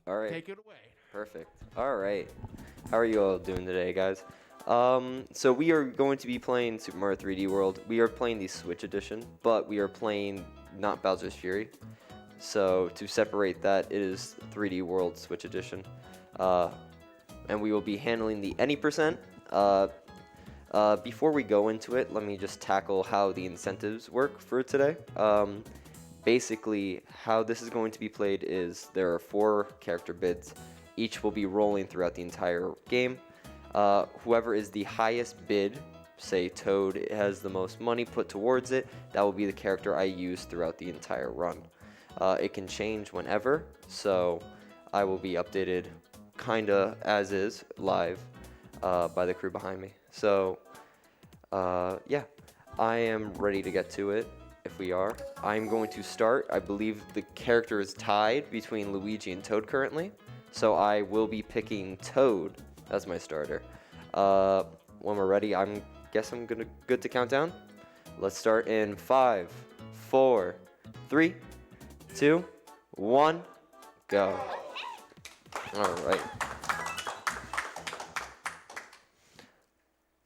All right. Take it away. Perfect. All right. How are you all doing today, guys? So we are going to be playing Super Mario 3D World. We are playing the Switch edition, but we are playing not Bowser's Fury. So to separate that, it is 3D World Switch edition. And we will be handling the any percent. Before we go into it, let me just tackle how the incentives work for today. Basically, how this is going to be played is there are 4 character bids. Each will be rolling throughout the entire game. Whoever is the highest bid, say Toad has the most money put towards it, that will be the character I use throughout the entire run. It can change whenever, so I will be updated kinda as is, live, by the crew behind me. So, yeah, I am ready to get to it. If we are, I'm going to start. I believe the character is tied between Luigi and Toad currently, so I will be picking Toad as my starter. When we're ready, guess I'm good to count down. Let's start in 5, 4, 3, 2, 1, go. All right.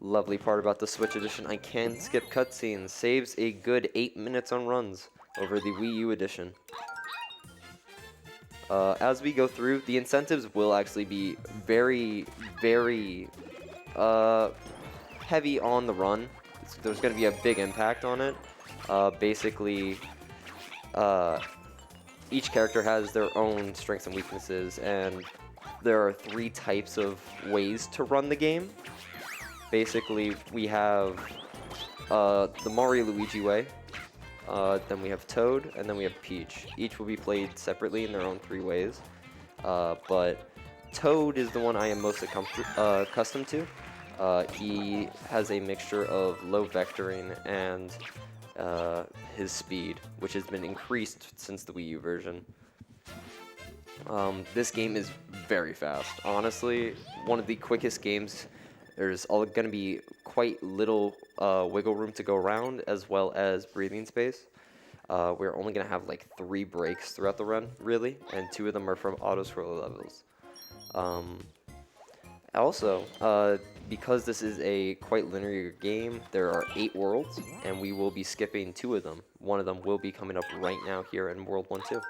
Lovely part about the Switch edition, I can skip cutscenes. Saves a good 8 minutes on runs over the Wii U edition. As we go through, the incentives will actually be very, very heavy on the run. There's going to be a big impact on it. Basically, each character has their own strengths and weaknesses, and there are 3 types of ways to run the game. Basically, we have the Mario-Luigi way, then we have Toad, and then we have Peach. Each will be played separately in their own 3 ways, but Toad is the one I am most accustomed to. He has a mixture of low vectoring and his speed, which has been increased since the Wii U version. This game is very fast. Honestly, one of the quickest games. There's going to be quite little wiggle room to go around, as well as breathing space. We're only going to have like 3 breaks throughout the run, really, and 2 of them are from auto-scroller levels. Also, because this is a quite linear game, there are 8 worlds, and we will be skipping 2 of them. One of them will be coming up right now here in World 1-2.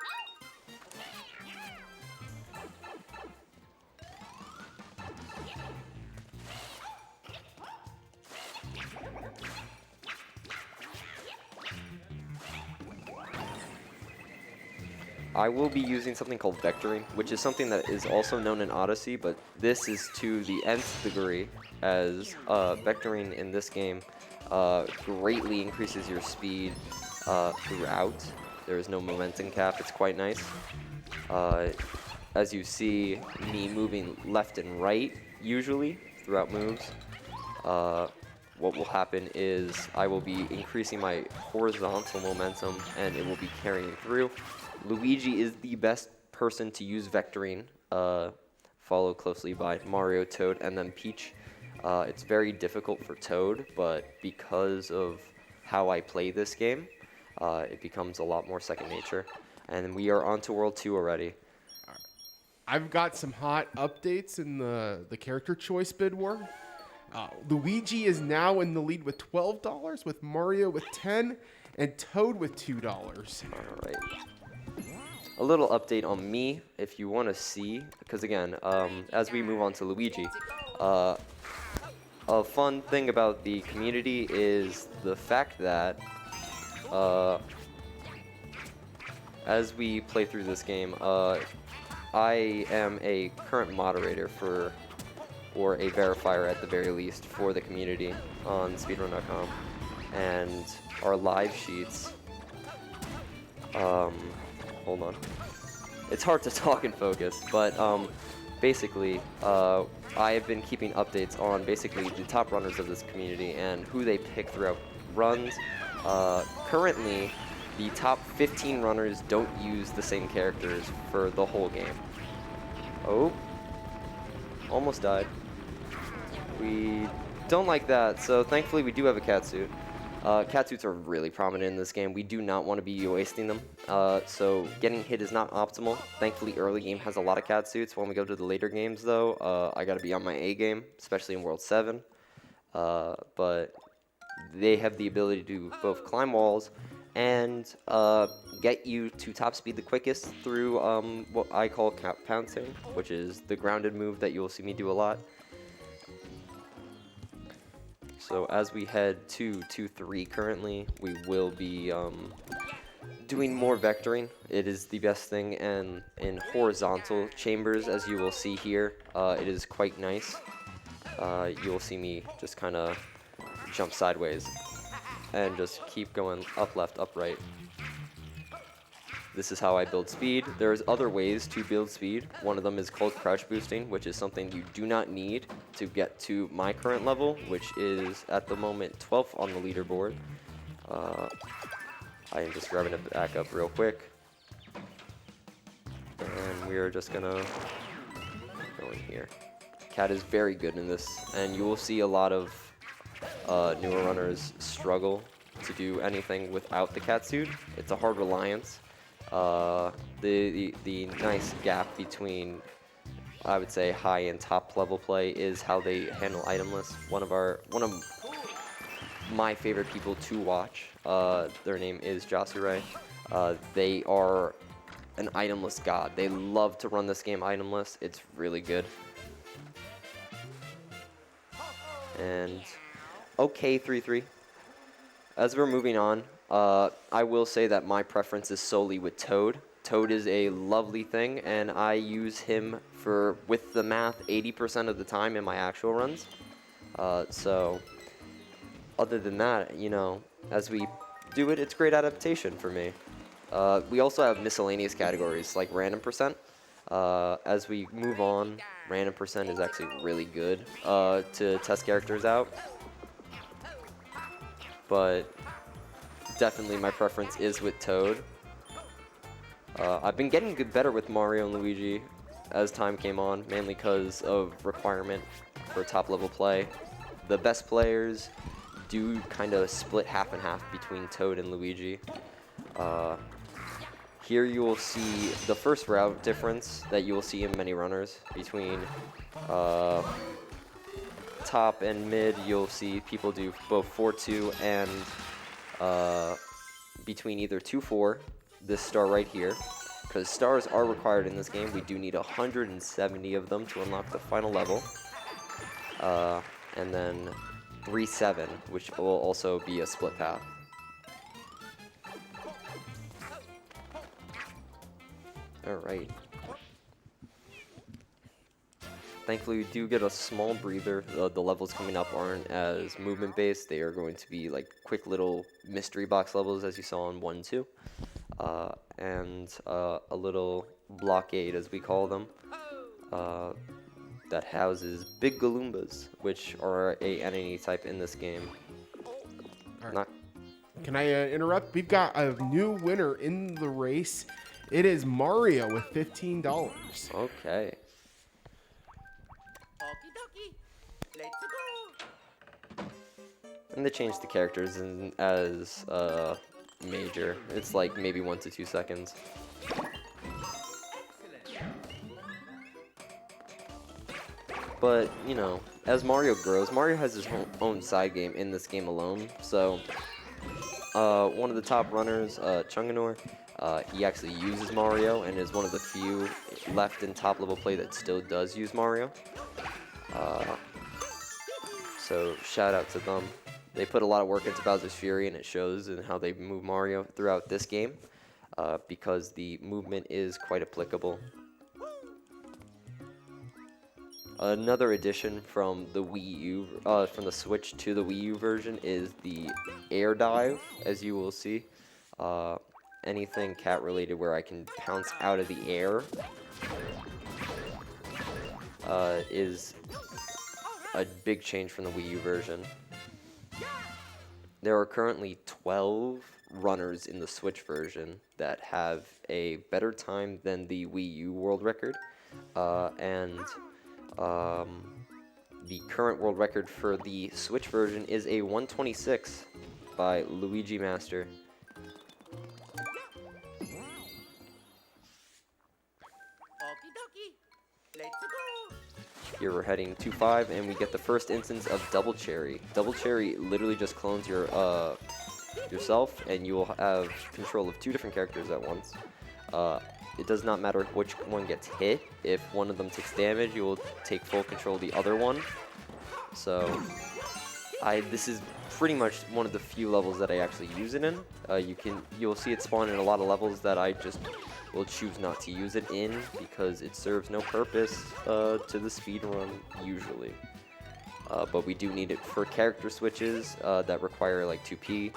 I will be using something called vectoring, which is something that is also known in Odyssey, but this is to the nth degree, as vectoring in this game greatly increases your speed throughout. There is no momentum cap, it's quite nice. As you see me moving left and right, usually, throughout moves, what will happen is I will be increasing my horizontal momentum, and it will be carrying through. Luigi is the best person to use vectoring, followed closely by Mario, Toad, and then Peach. It's very difficult for Toad, but because of how I play this game, it becomes a lot more second nature. And we are on to World 2 already. I've got some hot updates in the character choice bid war. Luigi is now in the lead with $12, with Mario with $10, and Toad with $2. All right. A little update on me, if you want to see, because again, as we move on to Luigi, a fun thing about the community is the fact that as we play through this game, I am a current moderator or a verifier at the very least, for the community on speedrun.com, and our live sheets. Hold on. It's hard to talk and focus, but basically, I have been keeping updates on basically the top runners of this community and who they pick throughout runs. Currently, the top 15 runners don't use the same characters for the whole game. Oh, almost died. We don't like that, so thankfully we do have a cat suit. Cat suits are really prominent in this game. We do not want to be wasting them. So getting hit is not optimal. Thankfully, early game has a lot of cat suits. When we go to the later games, though, I got to be on my A game, especially in World 7. But they have the ability to both climb walls and get you to top speed the quickest through what I call pouncing, which is the grounded move that you will see me do a lot. So as we head to 2-3 currently, we will be doing more vectoring. It is the best thing, and in horizontal chambers, as you will see here, it is quite nice. You will see me just kind of jump sideways and just keep going up, left, up, right. This is how I build speed. There's other ways to build speed. One of them is called crouch boosting, which is something you do not need to get to my current level, which is at the moment 12th on the leaderboard. I am just grabbing it back up real quick. And we are just gonna go in here. Cat is very good in this, and you will see a lot of newer runners struggle to do anything without the cat suit. It's a hard reliance. The nice gap between, I would say, high and top level play is how they handle itemless. One of my favorite people to watch, their name is Jasurai. They are an itemless god. They love to run this game itemless. It's really good. And okay, 3-3. As we're moving on, I will say that my preference is solely with Toad. Toad is a lovely thing, and I use him for, with the math, 80% of the time in my actual runs. So, other than that, you know, as we do it, it's great adaptation for me. We also have miscellaneous categories, like random percent. As we move on, random percent is actually really good to test characters out. But definitely my preference is with Toad. I've been getting better with Mario and Luigi as time came on, mainly because of requirement for top level play. The best players do kind of split half and half between Toad and Luigi. Here you will see the first route difference that you will see in many runners between top and mid. You'll see people do both 4-2 and between either 2-4, this star right here, because stars are required in this game. We do need 170 of them to unlock the final level, and then 3-7, which will also be a split path. Alright. Thankfully, we do get a small breather. The levels coming up aren't as movement-based. They are going to be like quick little mystery box levels, as you saw in 1-2. And a little blockade, as we call them, that houses big Galoombas, which are a enemy type in this game. Right. Can I interrupt? We've got a new winner in the race. It is Mario with $15. Okay. And they changed the characters as major. It's like maybe 1 to 2 seconds. But, you know, as Mario grows, Mario has his own side game in this game alone. So, one of the top runners, Chunganor, he actually uses Mario and is one of the few left in top level play that still does use Mario. So shout out to them. They put a lot of work into Bowser's Fury, and it shows in how they move Mario throughout this game, because the movement is quite applicable. Another addition from the Wii U, from the Switch to the Wii U version, is the air dive, as you will see. Anything cat related where I can pounce out of the air is a big change from the Wii U version. There are currently 12 runners in the Switch version that have a better time than the Wii U world record, and the current world record for the Switch version is a 1:26 by Luigi Master. Here we're heading 2-5, and we get the first instance of Double Cherry. Double Cherry literally just clones your yourself, and you will have control of 2 different characters at once. It does not matter which one gets hit. If one of them takes damage, you will take full control of the other one. So, this is pretty much one of the few levels that I actually use it in. You'll see it spawn in a lot of levels that I just will choose not to use it in because it serves no purpose to the speed run usually. But we do need it for character switches that require like 2P,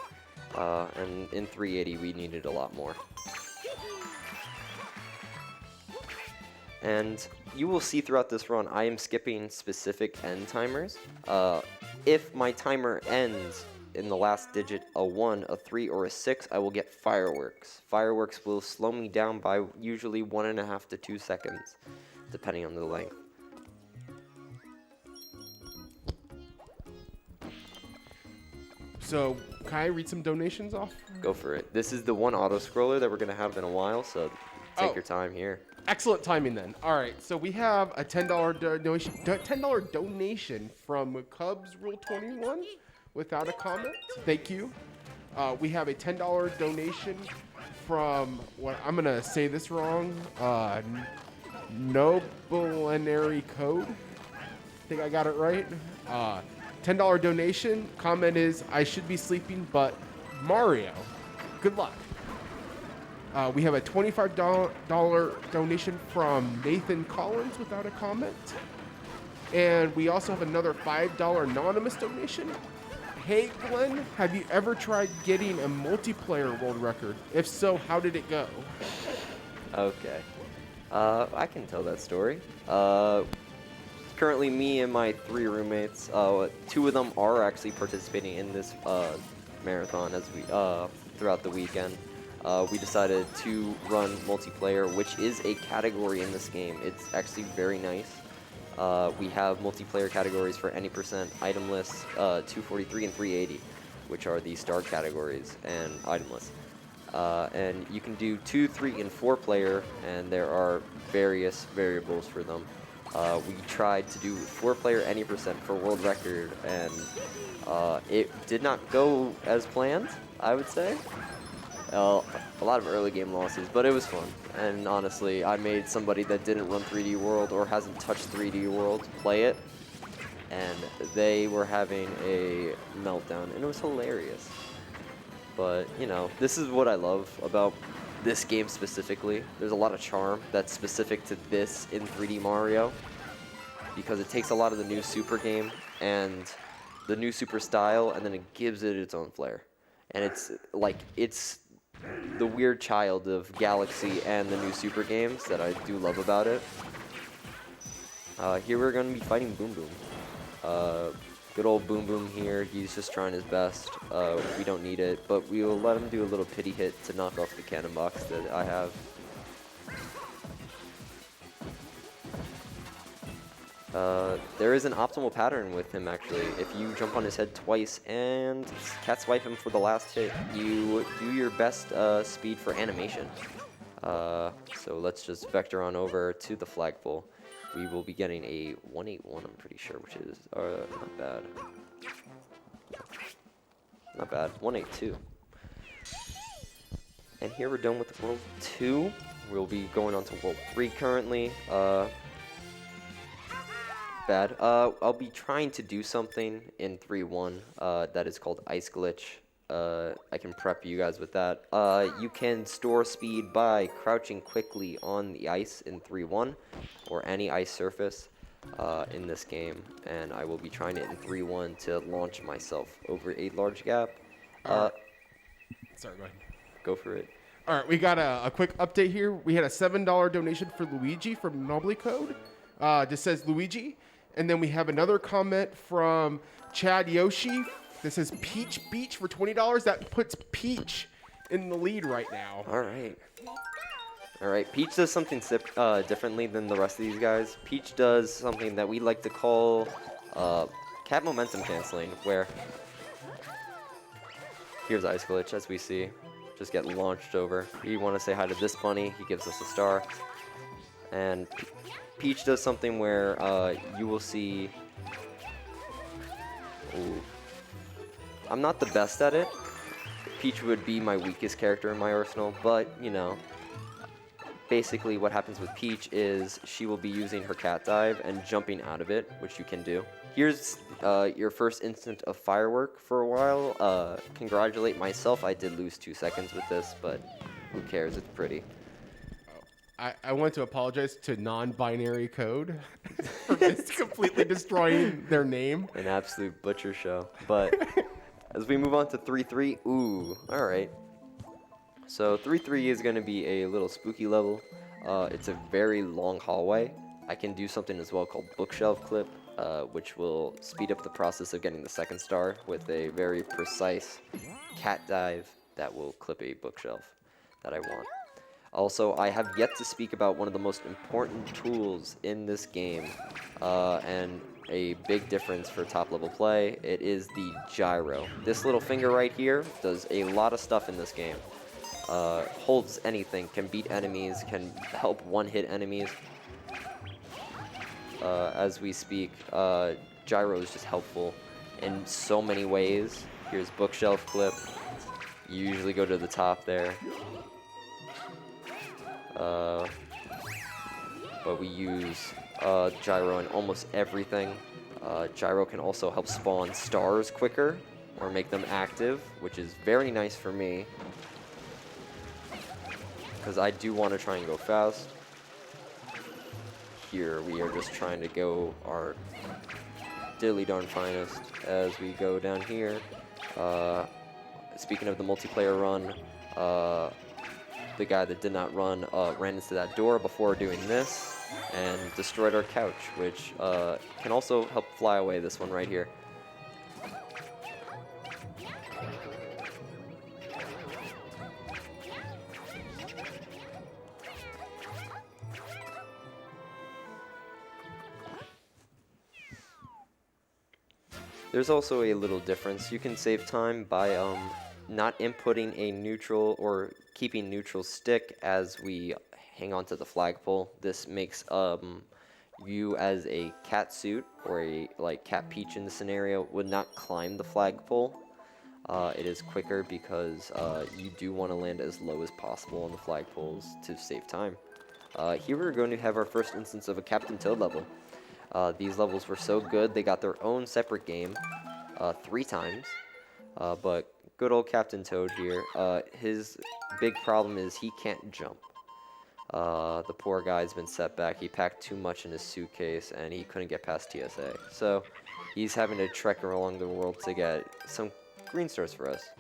and in 380 we need it a lot more. And you will see throughout this run, I am skipping specific end timers. If my timer ends in the last digit a 1, a 3, or a 6, I will get fireworks. Fireworks will slow me down by usually 1.5 to 2 seconds, depending on the length. So, can I read some donations off? Go for it. This is the one auto-scroller that we're going to have in a while, so take your time here. Excellent timing then. All right, so we have a $10 donation from Cubs Rule 21 without a comment. Thank you. We have a $10 donation from what I'm gonna say this wrong. Noblenary Code. I think I got it right. $10 donation. Comment is I should be sleeping, but Mario. Good luck. We have a $25 donation from Nathan Collins without a comment. And we also have another $5 anonymous donation. Hey Glenn, have you ever tried getting a multiplayer world record? If so, how did it go? Okay. I can tell that story. Currently me and my 3 roommates, 2 of them are actually participating in this marathon as we throughout the weekend. We decided to run multiplayer, which is a category in this game. It's actually very nice. We have multiplayer categories for any percent, itemless, 243, and 380, which are the star categories, and itemless. And you can do 2, 3, and 4 player, and there are various variables for them. We tried to do 4 player any percent for world record, and it did not go as planned, I would say. A lot of early game losses, but it was fun. And honestly, I made somebody that didn't run 3D World or hasn't touched 3D World play it, and they were having a meltdown, and it was hilarious. But, you know, this is what I love about this game specifically. There's a lot of charm that's specific to this in 3D Mario, because it takes a lot of the new Super game and the new Super style, and then it gives it its own flair. And it's like, it's the weird child of Galaxy and the new Super games that I do love about it. Here we're going to be fighting Boom Boom. Good old Boom Boom here. He's just trying his best. We don't need it, but we will let him do a little pity hit to knock off the cannon box that I have. There is an optimal pattern with him, actually. If you jump on his head twice and cat swipe him for the last hit, you do your best speed for animation. So let's just vector on over to the flagpole. We will be getting a 181, I'm pretty sure, which is not bad. Not bad. 182. And here we're done with World 2. We'll be going on to World 3 currently. Bad. I'll be trying to do something in 3.1 that is called Ice Glitch. I can prep you guys with that. You can store speed by crouching quickly on the ice in 3.1 or any ice surface in this game, and I will be trying it in 3.1 to launch myself over a large gap. Sorry, go ahead. Go for it. All right, we got a quick update here. We had a $7 donation for Luigi from Nobly Code. This says Luigi. And then we have another comment from Chad Yoshi. This says Peach Beach for $20. That puts Peach in the lead right now. All right. All right. Peach does something differently than the rest of these guys. Peach does something that we like to call cat momentum canceling, where Here's Ice Glitch, as we see. Just get launched over. We want to say hi to this bunny. He gives us a star. And Peach does something where you will see... Ooh. I'm not the best at it. Peach would be my weakest character in my arsenal, but, you know, basically what happens with Peach is she will be using her cat dive and jumping out of it, which you can do. Here's your first instant of firework for a while. Congratulate myself, I did lose 2 seconds with this, but who cares, it's pretty. I want to apologize to non-binary code for just completely destroying their name. An absolute butcher show, but... As we move on to 3-3, ooh, alright. So 3-3 is going to be a little spooky level. It's a very long hallway. I can do something as well called bookshelf clip, which will speed up the process of getting the 2nd star with a very precise cat dive that will clip a bookshelf that I want. Also, I have yet to speak about one of the most important tools in this game, and a big difference for top level play. It is the gyro. This little finger right here does a lot of stuff in this game. Holds anything, can beat enemies, can help one-hit enemies. As we speak, gyro is just helpful in so many ways. Here's bookshelf clip. You usually go to the top there. But we use gyro in almost everything. Gyro can also help spawn stars quicker or make them active, which is very nice for me because I do want to try and go fast. Here we are just trying to go our dilly darn finest as we go down here. Speaking of the multiplayer run, the guy that did not run ran into that door before doing this and destroyed our couch, which can also help fly away this one right here. There's also a little difference. You can save time by not inputting a neutral or keeping neutral stick as we hang on to the flagpole. This makes you as a cat suit or a Cat Peach in the scenario would not climb the flagpole. It is quicker because you do want to land as low as possible on the flagpoles to save time. Here we're going to have our first instance of a Captain Toad level. These levels were so good they got their own separate game 3 times, but good old Captain Toad here, his big problem is he can't jump. The poor guy's been set back. He packed too much in his suitcase and he couldn't get past TSA. So he's having to trek along the world to get some green stars for us.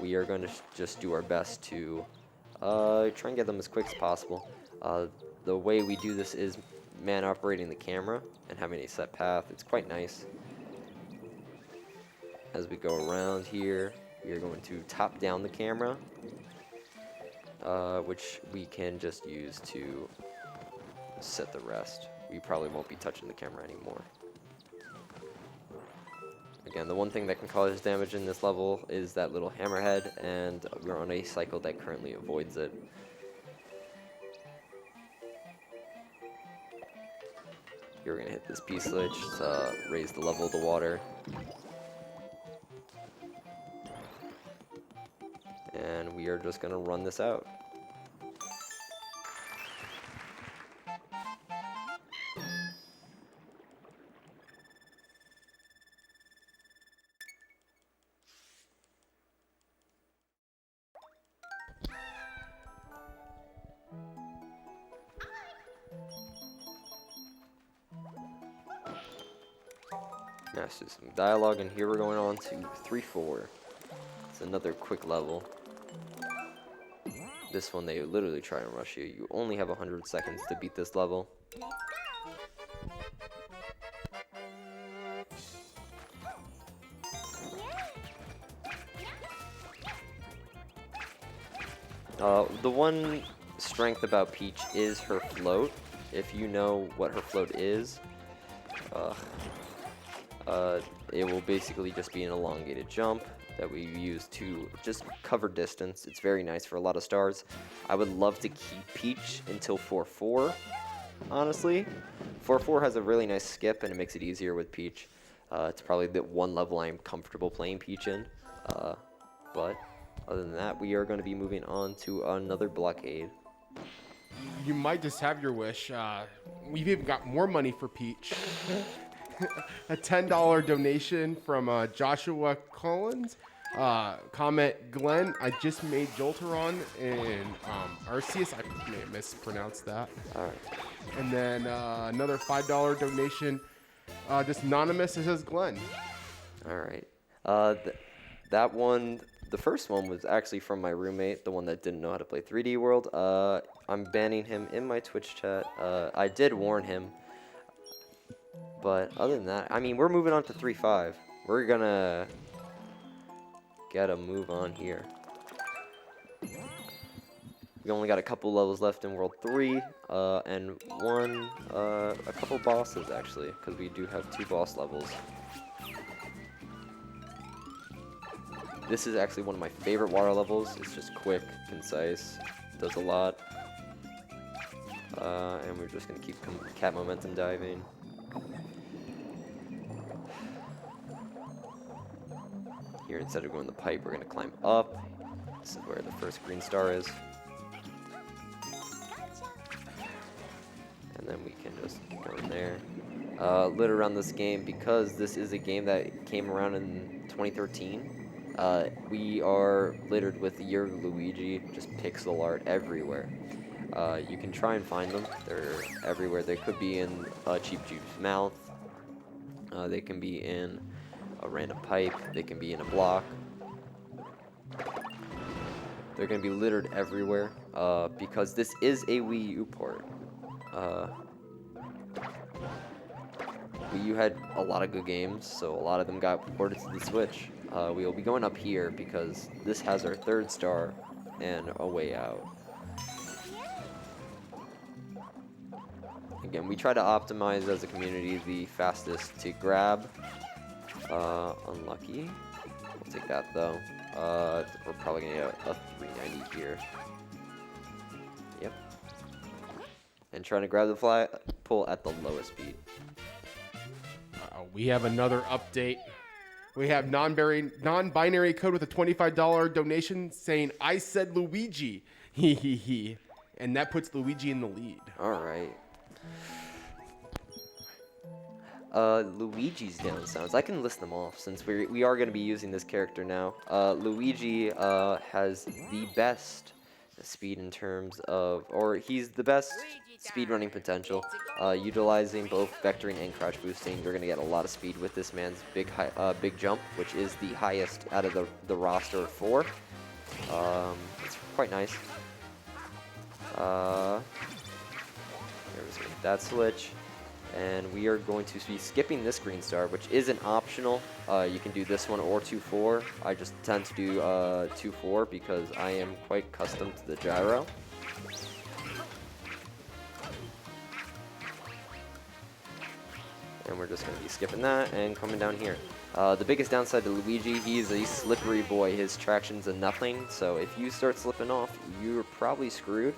We are going to just do our best to try and get them as quick as possible. The way we do this is man operating the camera and having a set path. It's quite nice. As we go around here, we are going to top down the camera, which we can just use to set the rest. We probably won't be touching the camera anymore. Again, the one thing that can cause damage in this level is that little hammerhead, and we're on a cycle that currently avoids it. Here we're going to hit this P-switch to raise the level of the water. And we are just going to run this out. Master some dialogue, and here we're going on to 3-4. It's another quick level. This one, they literally try and rush you. You only have 100 seconds to beat this level. The one strength about Peach is her float. If you know what her float is, it will basically just be an elongated jump. that we use to just cover distance. It's very nice for a lot of stars. I would love to keep Peach until 4-4, honestly. 4-4 has a really nice skip, and it makes it easier with Peach. It's probably the one level I'm comfortable playing Peach in. But other than that, we are going to be moving on to another blockade. You might just have your wish. We've even got more money for Peach. A $10 donation from Joshua Collins. Comment, Glenn, I just made Jolteron in Arceus. I may have mispronounced that. All right. And then another $5 donation. Just anonymous, it says Glenn. All right. That one, the first one was actually from my roommate, the one that didn't know how to play 3D World. I'm banning him in my Twitch chat. I did warn him. But other than that, I mean, we're moving on to 3-5. We're gonna get a move on here. We only got a couple levels left in World 3, and a couple bosses actually, because we do have 2 boss levels. This is actually one of my favorite water levels. It's just quick, concise, does a lot. And we're just gonna keep cat momentum diving. Here, instead of going the pipe, we're gonna climb up. This is where the first green star is. And then we can just go in there. Lit around this game, because this is a game that came around in 2013. We are littered with the Year of Luigi, just pixel art everywhere. You can try and find them. They're everywhere. They could be in Cheep Cheep's mouth. They can be in a random pipe. They can be in a block. They're going to be littered everywhere because this is a Wii U port. Wii U had a lot of good games, so a lot of them got ported to the Switch. We will be going up here because this has our 3rd star and a way out. Again, we try to optimize as a community the fastest to grab. Unlucky. We'll take that though. We're probably gonna get a 390 here. Yep. And trying to grab the fly pull at the lowest speed. We have another update. We have non-binary code with a $25 donation saying, I said Luigi. He he he. And that puts Luigi in the lead. Alright. Luigi's down sounds. I can list them off since we are going to be using this character now. Luigi has the best speed in terms of, or he's the best speedrunning potential. Utilizing both vectoring and crouch boosting, you're going to get a lot of speed with this man's big jump, which is the highest out of the roster of 4. It's quite nice. There's that switch. And we are going to be skipping this green star, which isn't optional. You can do this one or 2-4. I just tend to do 2-4 because I am quite accustomed to the gyro. And we're just going to be skipping that and coming down here. The biggest downside to Luigi, he's a slippery boy. His traction's a nothing, so if you start slipping off, you're probably screwed.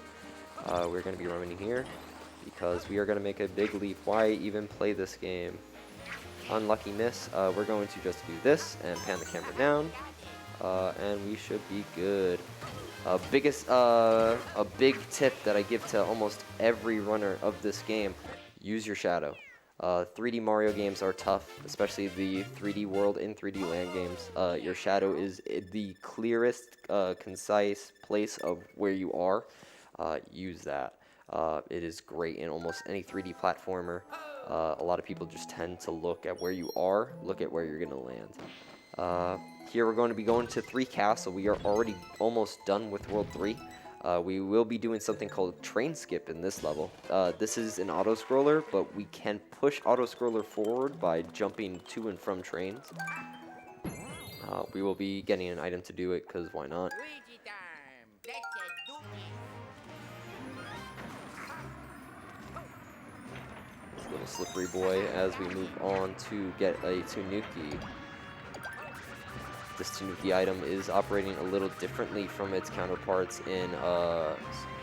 We're going to be running here, because we are going to make a big leap. Why even play this game? Unlucky miss. We're going to just do this and pan the camera down, and we should be good. A big tip that I give to almost every runner of this game: use your shadow. 3D Mario games are tough, especially the 3D World and 3D Land games. Your shadow is the clearest, concise place of where you are. Use that. It is great in almost any 3D platformer. A lot of people just tend to look at where you are, look at where you're going to land. Here we're going to be going to 3 castle. We are already almost done with World 3. We will be doing something called train skip in this level. This is an auto-scroller, but we can push auto-scroller forward by jumping to and from trains. We will be getting an item to do it, because why not? Little slippery boy as we move on to get a Tanuki. this Tanuki item is operating a little differently from its counterparts in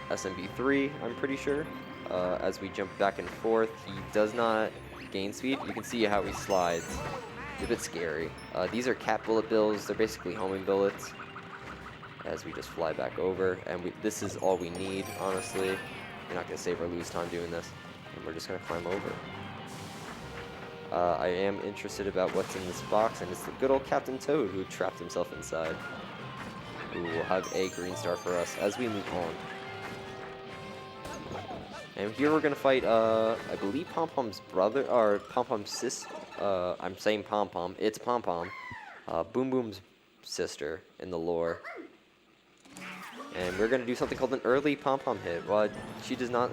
SMB3, I'm pretty sure. As we jump back and forth, he does not gain speed. You can see how he slides. It's a bit scary. These are cat bullet bills. They're basically homing bullets. As we just fly back over, and this is all we need, honestly. You're not going to save or lose time doing this, and we're just going to climb over. I am interested about what's in this box, and it's the good old Captain Toad who trapped himself inside, who will have a green star for us as we move on. And here we're going to fight, I believe Pom-Pom's brother, or Pom-Pom's sis, I'm saying Pom-Pom, it's Pom-Pom, Boom Boom's sister in the lore. And we're going to do something called an early Pom-Pom hit. Well, she does not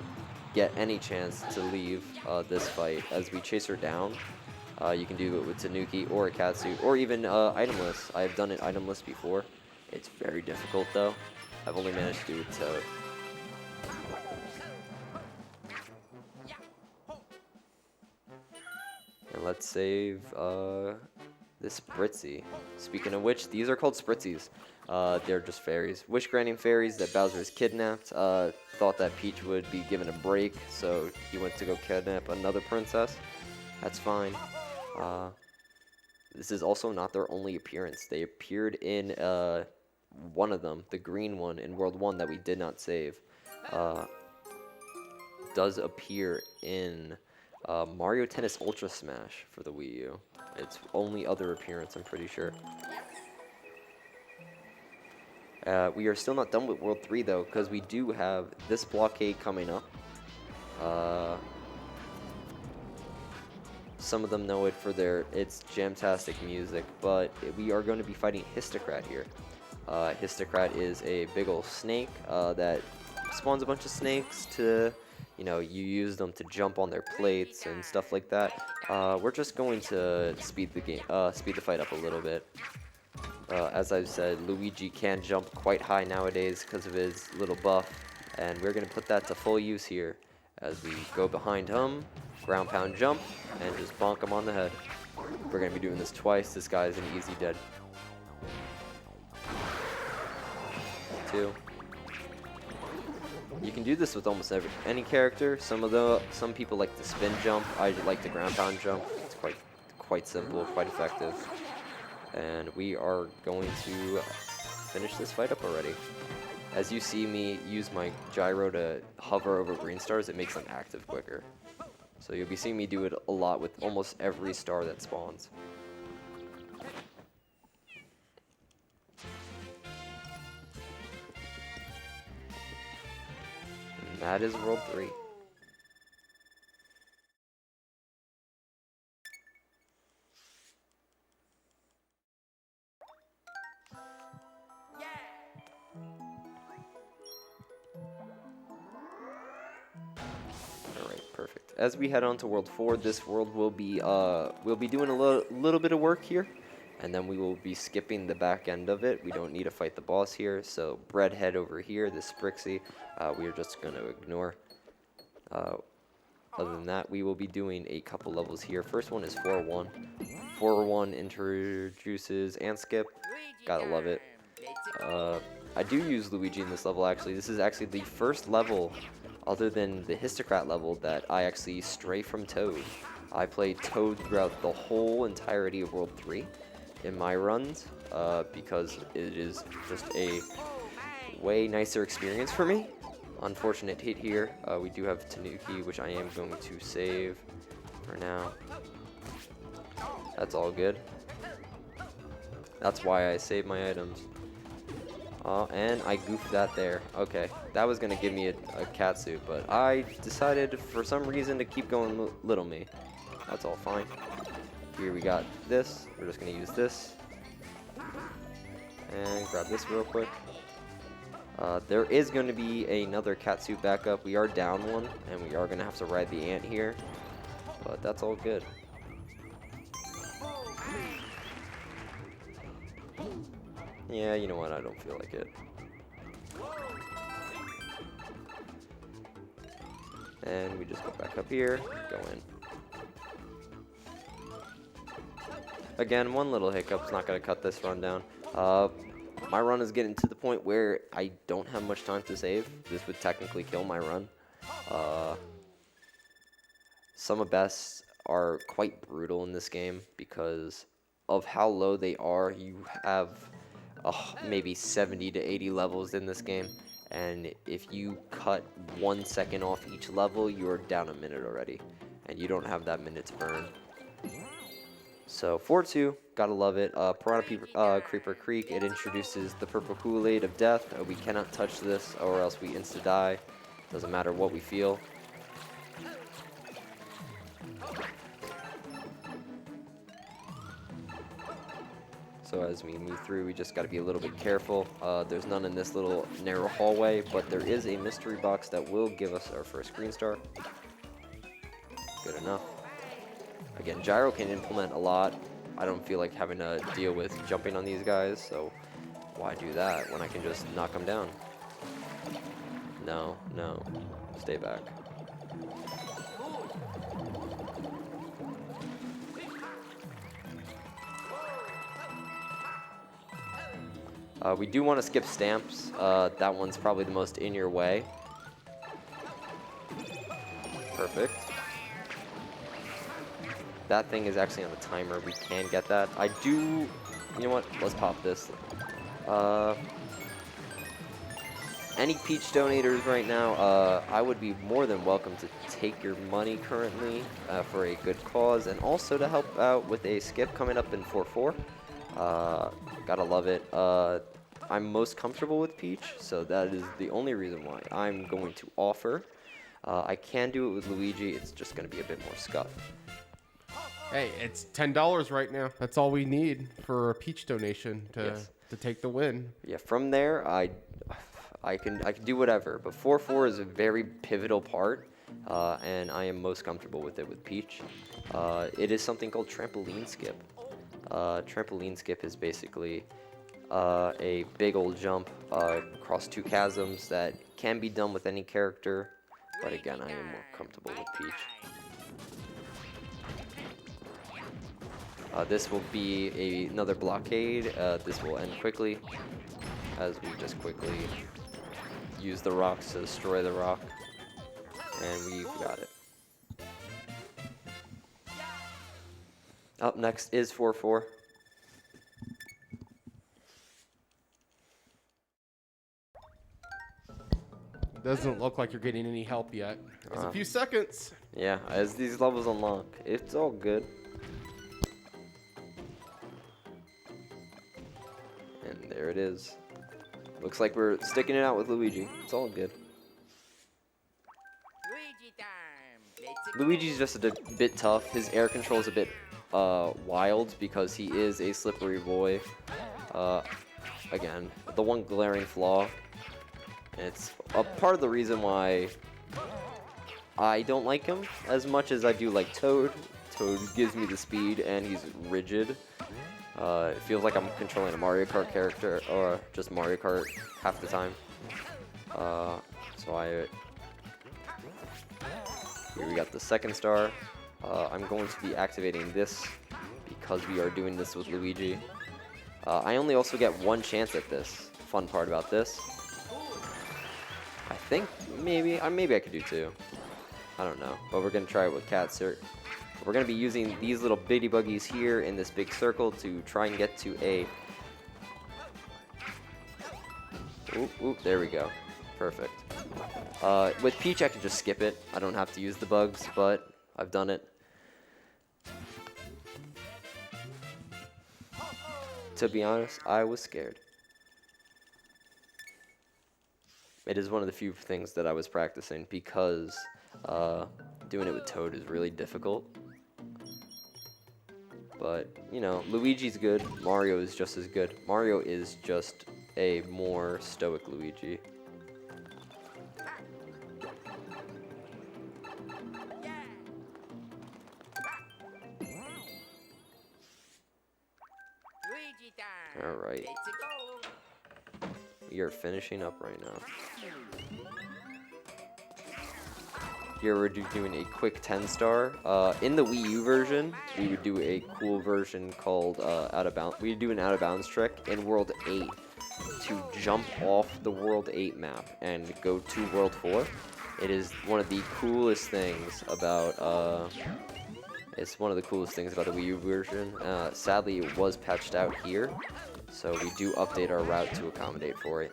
get any chance to leave this fight as we chase her down. You can do it with Tanuki or a catsuit, or even itemless. I have done it itemless before. It's very difficult though. I've only managed to do it with Toad. And let's save this Spritzy. Speaking of which, these are called Spritzies. They're just fairies. Wish-granting fairies that Bowser has kidnapped. Thought that Peach would be given a break, so he went to go kidnap another princess. That's fine. This is also not their only appearance. They appeared in one of them, the green one in World 1 that we did not save. Does appear in Mario Tennis Ultra Smash for the Wii U. It's only other appearance, I'm pretty sure. We are still not done with World 3 though, because we do have this blockade coming up. Some of them know it for its jamtastic music, but we are going to be fighting Histocrat here. Histocrat is a big ol' snake that spawns a bunch of snakes to, you use them to jump on their plates and stuff like that. We're just going to speed the fight up a little bit. As I've said, Luigi can jump quite high nowadays because of his little buff, and we're going to put that to full use here as we go behind him, ground pound jump, and just bonk him on the head. We're going to be doing this twice. This guy is an easy dead. 2. You can do this with almost any character. Some people like the spin jump. I like the ground pound jump. It's quite simple, quite effective. And we are going to finish this fight up already. As you see me use my gyro to hover over green stars, it makes them active quicker. So you'll be seeing me do it a lot with almost every star that spawns. And that is World 3. Perfect. As we head on to World 4, this world will be we'll be doing a little bit of work here, and then we will be skipping the back end of it. We don't need to fight the boss here, so Breadhead over here, this Sprixie, we are just going to ignore. Other than that, we will be doing a couple levels here. First one is 4-1. 4-1 introduces and skip. Gotta love it. I do use Luigi in this level, actually. This is actually the first level other than the Histocrat level that I actually stray from Toad. I played Toad throughout the whole entirety of World 3 in my runs because it is just a way nicer experience for me. Unfortunate hit here. We do have Tanuki, which I am going to save for now. That's all good. That's why I save my items. And I goofed that there. Okay, that was going to give me a catsuit, but I decided for some reason to keep going little me. That's all fine. Here we got this. We're just going to use this. And grab this real quick. There is going to be another catsuit backup. We are down one, and we are going to have to ride the ant here. But that's all good. Yeah, you know what? I don't feel like it. And we just go back up here, go in. Again, one little hiccup's not going to cut this run down. My run is getting to the point where I don't have much time to save. This would technically kill my run. Some of bests are quite brutal in this game because of how low they are. You have maybe 70 to 80 levels in this game, and if you cut 1 second off each level, you're down a minute already, and you don't have that minute to burn. So 4-2, gotta love it. Piranha Creeper Creek, it introduces the purple Kool-Aid of death. We cannot touch this or else we insta-die. Doesn't matter what we feel. So as we move through, we just gotta be a little bit careful. There's none in this little narrow hallway, but there is a mystery box that will give us our first green star. Good enough. Again, gyro can implement a lot. I don't feel like having to deal with jumping on these guys, so why do that when I can just knock them down? No, no, stay back. We do want to skip stamps. That one's probably the most in your way. Perfect. That thing is actually on a timer. We can get that. I do... You know what? Let's pop this. Any Peach donators right now, I would be more than welcome to take your money currently for a good cause, and also to help out with a skip coming up in 4-4. Gotta love it. I'm most comfortable with Peach, so that is the only reason why I'm going to offer. I can do it with Luigi. It's just going to be a bit more scuff. Hey, it's $10 right now. That's all we need for a Peach donation to take the win. Yeah, from there, I can do whatever. But 4-4 is a very pivotal part, and I am most comfortable with it with Peach. It is something called trampoline skip. Trampoline skip is basically a big old jump across 2 chasms that can be done with any character. But again, I am more comfortable with Peach. This will be another blockade. This will end quickly, as we just quickly use the rocks to destroy the rock. And we've got it. Up next is 4-4. Doesn't look like you're getting any help yet. There's a few seconds. Yeah, as these levels unlock, it's all good. And there it is. Looks like we're sticking it out with Luigi. It's all good. Luigi time. Luigi's just a bit tough. His air control is a bit wild because he is a slippery boy. Again, the one glaring flaw. It's a part of the reason why I don't like him as much as I do like Toad. Toad gives me the speed and he's rigid. It feels like I'm controlling a Mario Kart character, or just Mario Kart half the time. Here we got the second star. I'm going to be activating this because we are doing this with Luigi. I only also get 1 chance at this. Fun part about this. I think maybe I could do 2. I don't know, but we're gonna try it with Katsurt. We're going to be using these little bitty buggies here in this big circle to try and get to a... Oop, there we go. Perfect. With Peach, I can just skip it. I don't have to use the bugs, but I've done it. To be honest, I was scared. It is one of the few things that I was practicing because doing it with Toad is really difficult. But, you know, Luigi's good. Mario is just as good. Mario is just a more stoic Luigi. Alright. We are finishing up right now. Here we're doing a quick 10-star. In the Wii U version, we would do a cool version called Out of Bounds. We do an Out of Bounds trick in World 8 to jump off the World 8 map and go to World 4. It is one of the coolest things about. It's one of the coolest things about the Wii U version. Sadly, it was patched out here, so we do update our route to accommodate for it.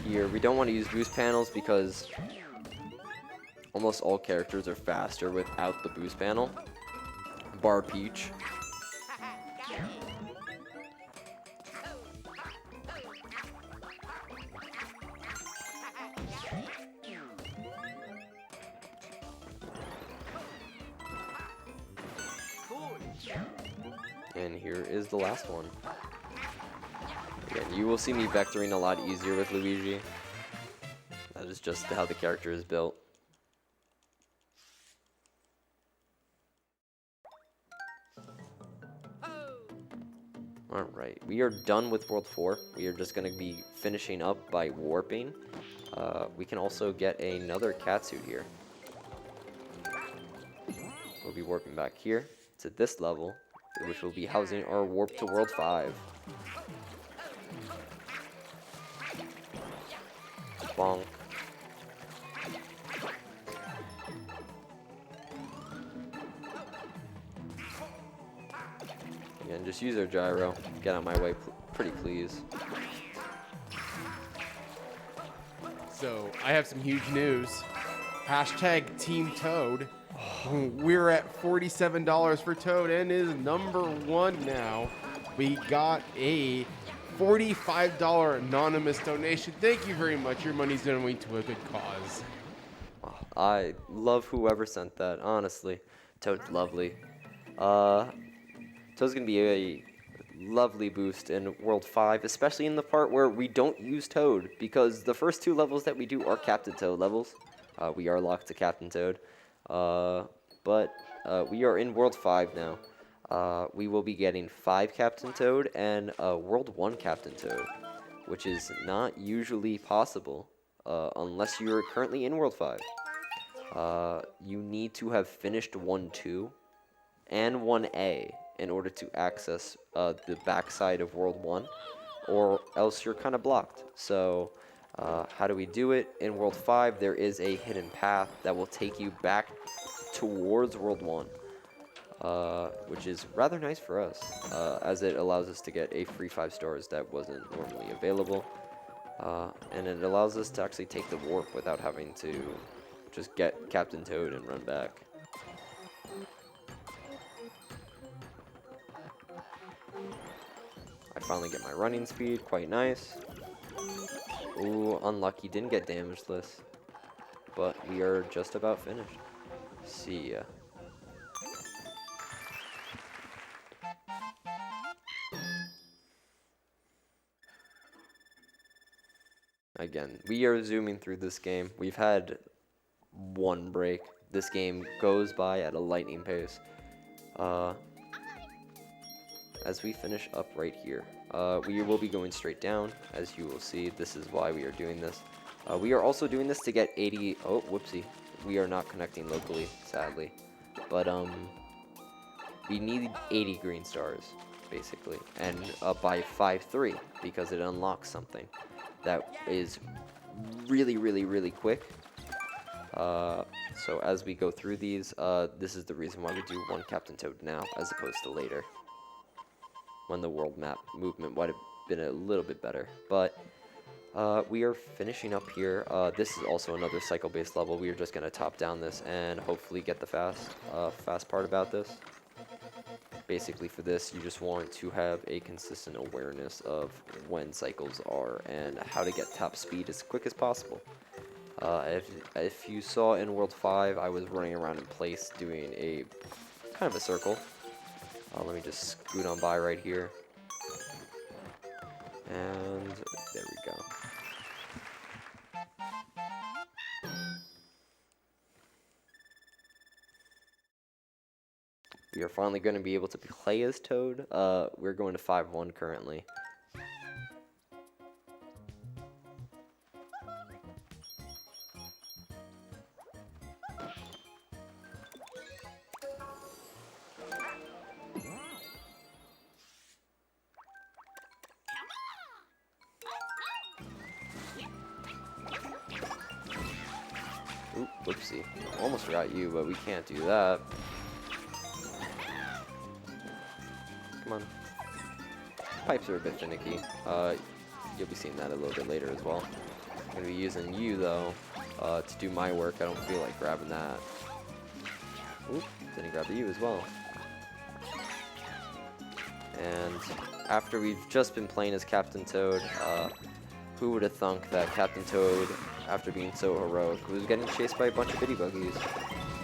Here, we don't want to use boost panels because almost all characters are faster without the boost panel. Bar Peach. And here is the last one. Again, you will see me vectoring a lot easier with Luigi. That is just how the character is built. Alright, we are done with World 4. We are just going to be finishing up by warping. We can also get another catsuit here. We'll be warping back here to this level, which will be housing our warp to World 5. Bonk. Again, just use our gyro. Get out of my way, pretty please. So, I have some huge news. Hashtag Team Toad. We're at $47 for Toad and is #1 now. We got a $45 anonymous donation. Thank you very much. Your money's going to a good cause. Oh, I love whoever sent that, honestly. Toad's lovely. Toad's going to be a lovely boost in World 5, especially in the part where we don't use Toad, because the first 2 levels that we do are Captain Toad levels. We are locked to Captain Toad. But we are in World 5 now. We will be getting 5 Captain Toad and World 1 Captain Toad, which is not usually possible unless you're currently in World 5. You need to have finished 1-2 and 1A in order to access the backside of World 1, or else you're kind of blocked. So how do we do it? In World 5, there is a hidden path that will take you back towards World 1. Which is rather nice for us, as it allows us to get a free 5 stars that wasn't normally available, and it allows us to actually take the warp without having to just get Captain Toad and run back. I finally get my running speed, quite nice. Ooh, unlucky, didn't get damageless, but we are just about finished. See ya. Again, we are zooming through this game. We've had 1 break. This game goes by at a lightning pace. As we finish up right here, we will be going straight down. As you will see, this is why we are doing this. We are also doing this to get 80... Oh, whoopsie. We are not connecting locally, sadly. But, we need 80 green stars, basically. And by 5-3, because it unlocks something that is really, really, really quick. So as we go through these, this is the reason why we do 1 Captain Toad now, as opposed to later, when the world map movement might have been a little bit better. But we are finishing up here. This is also another cycle-based level. We are just going to top down this and hopefully get the fast part about this. Basically for this, you just want to have a consistent awareness of when cycles are and how to get top speed as quick as possible. If you saw in World 5, I was running around in place doing a kind of a circle. Let me just scoot on by right here. And there we go. We are finally going to be able to play as Toad. We're going to 5-1 currently. Oop, whoopsie. Almost forgot you, but we can't do that. Come on. Pipes are a bit finicky. You'll be seeing that a little bit later as well. I'm going to be using you, though, to do my work. I don't feel like grabbing that. Oop, didn't grab you as well. And after we've just been playing as Captain Toad, who would have thunk that Captain Toad, after being so heroic, was getting chased by a bunch of bitty buggies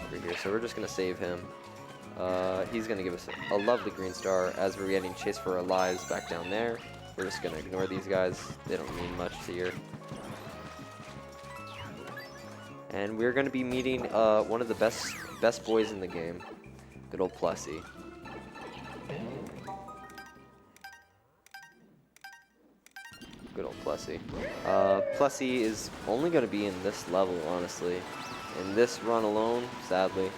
over here. So we're just going to save him. He's going to give us a lovely green star as we're getting chased for our lives back down there. We're just going to ignore these guys. They don't mean much here. And we're going to be meeting one of the best boys in the game. Good old Plessy. Good old Plessy. Plessy is only going to be in this level, honestly. In this run alone, sadly.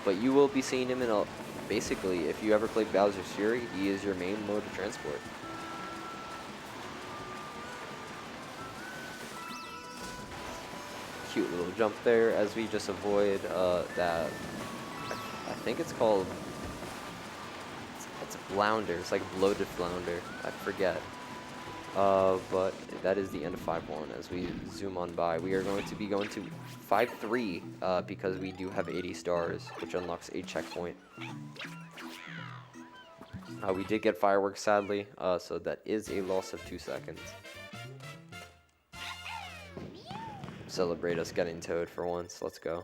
But you will be seeing him in basically, if you ever played Bowser's Fury, he is your main mode of transport. Cute little jump there as we just avoid that. I think it's called. It's a flounder. It's like a bloated flounder. I forget. But that is the end of 5-1 as we zoom on by. We are going to be going to 5-3 because we do have 80 stars, which unlocks a checkpoint. We did get fireworks, sadly, so that is a loss of 2 seconds. Celebrate us getting Toad for once. Let's go.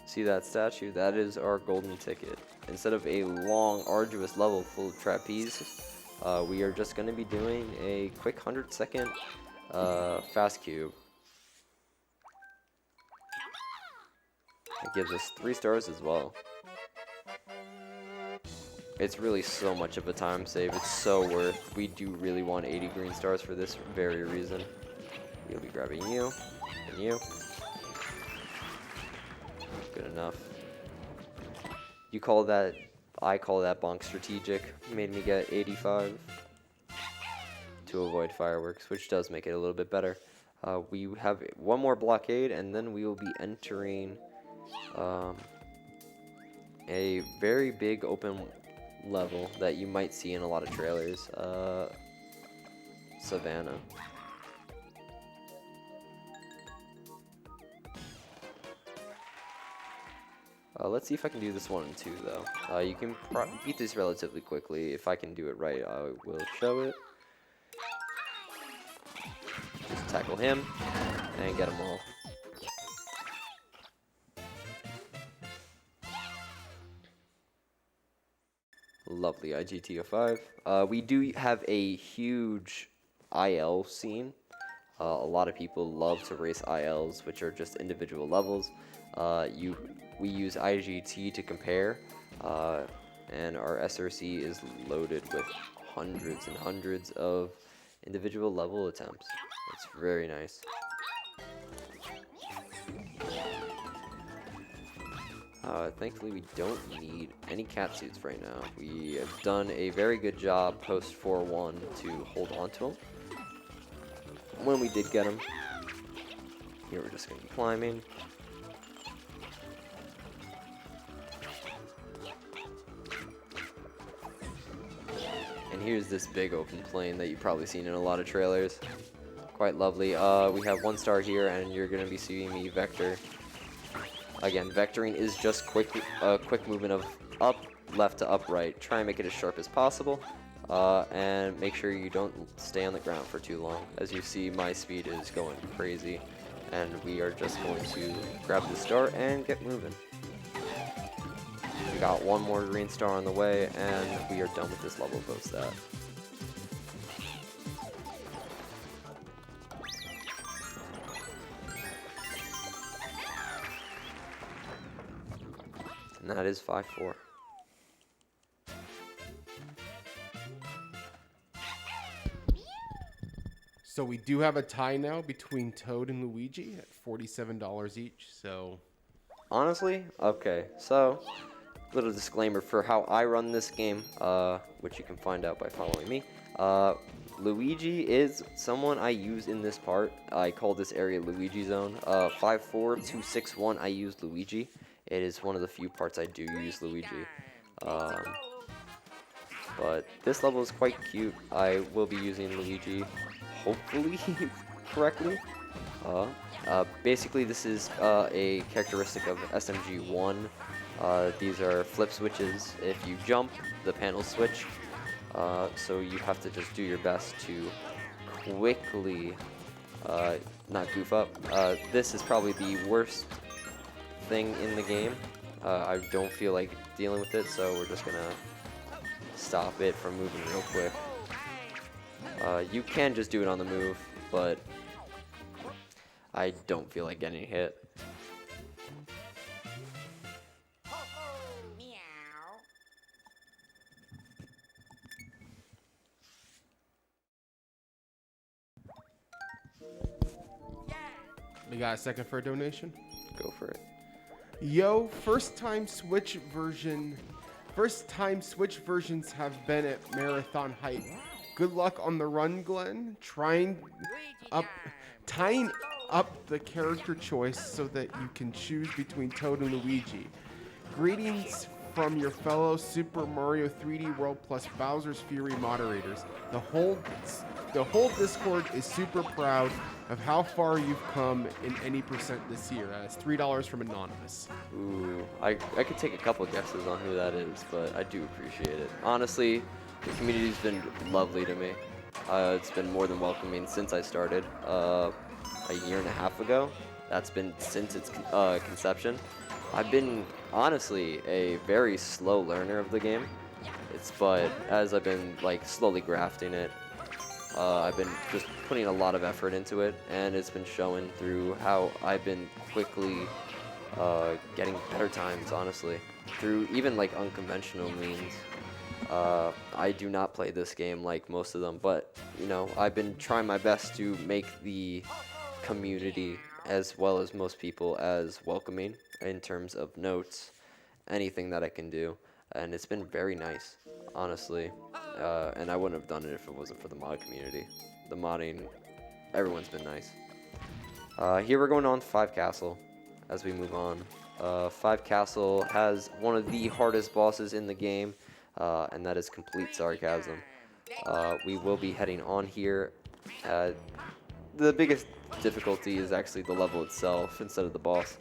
See that statue? That is our golden ticket. Instead of a long, arduous level full of trapeze, we are just going to be doing a quick 100-second fast cube. It gives us 3 stars as well. It's really so much of a time save. It's so worth. We do really want 80 green stars for this very reason. We'll be grabbing you and you. Good enough. You call that, I call that bonk strategic. Made me get 85 to avoid fireworks, which does make it a little bit better. We have one more blockade, and then we will be entering a very big open level that you might see in a lot of trailers. Savannah. Let's see if I can do this 1 and 2, though. You can beat this relatively quickly. If I can do it right, I will show it. Just tackle him and get them all. Lovely IGTO5. We do have a huge IL scene. A lot of people love to race ILs, which are just individual levels. We use IGT to compare, and our SRC is loaded with hundreds and hundreds of individual level attempts. It's very nice. Thankfully, we don't need any cat suits right now. We have done a very good job post 4-1 to hold on to them. When we did get them, here we're just going to be climbing. And here's this big open plain that you've probably seen in a lot of trailers. Quite lovely. We have 1 star here, and you're going to be seeing me vector. Again, vectoring is just quick movement of up, left to upright. Try and make it as sharp as possible, and make sure you don't stay on the ground for too long. As you see, my speed is going crazy, and we are just going to grab the star and get moving. We got one more green star on the way, and we are done with this level post that. And that is 5-4. So we do have a tie now between Toad and Luigi at $47 each. So Honestly, okay, so little disclaimer for how I run this game, which you can find out by following me. Luigi is someone I use in this part. I call this area Luigi Zone. 5-4, 2-6-1, I use Luigi. It is one of the few parts I do use Luigi. But this level is quite cute. I will be using Luigi, hopefully, correctly. Basically, this is a characteristic of SMG1. These are flip switches. If you jump, the panels switch. So you have to just do your best to quickly not goof up. This is probably the worst thing in the game. I don't feel like dealing with it, so we're just gonna stop it from moving real quick. You can just do it on the move, but I don't feel like getting hit. we got a second for a donation. Go for it. Yo, first time Switch versions have been at marathon height. Good luck on the run, Glenn. Tying up the character choice so that you can choose between Toad and Luigi. Greetings from your fellow Super Mario 3D World plus Bowser's Fury moderators. The whole Discord is super proud of how far you've come in any percent this year. That's $3 from Anonymous. Ooh, I could take a couple guesses on who that is, but I do appreciate it. Honestly, the community's been lovely to me. It's been more than welcoming since I started a year and a half ago. That's been since its conception. I've been honestly a very slow learner of the game. But as I've been like slowly grafting it, I've been just putting a lot of effort into it, and it's been showing through how I've been quickly getting better times, honestly, through even like unconventional means. I do not play this game like most of them, but you know, I've been trying my best to make the community, as well as most people, as welcoming in terms of notes, anything that I can do, and it's been very nice, honestly. And I wouldn't have done it if it wasn't for the mod community. The modding, everyone's been nice. Here we're going on 5 Castle as we move on. 5 Castle has one of the hardest bosses in the game, and that is Complete Sarcasm. We will be heading on here. The biggest difficulty is actually the level itself instead of the boss.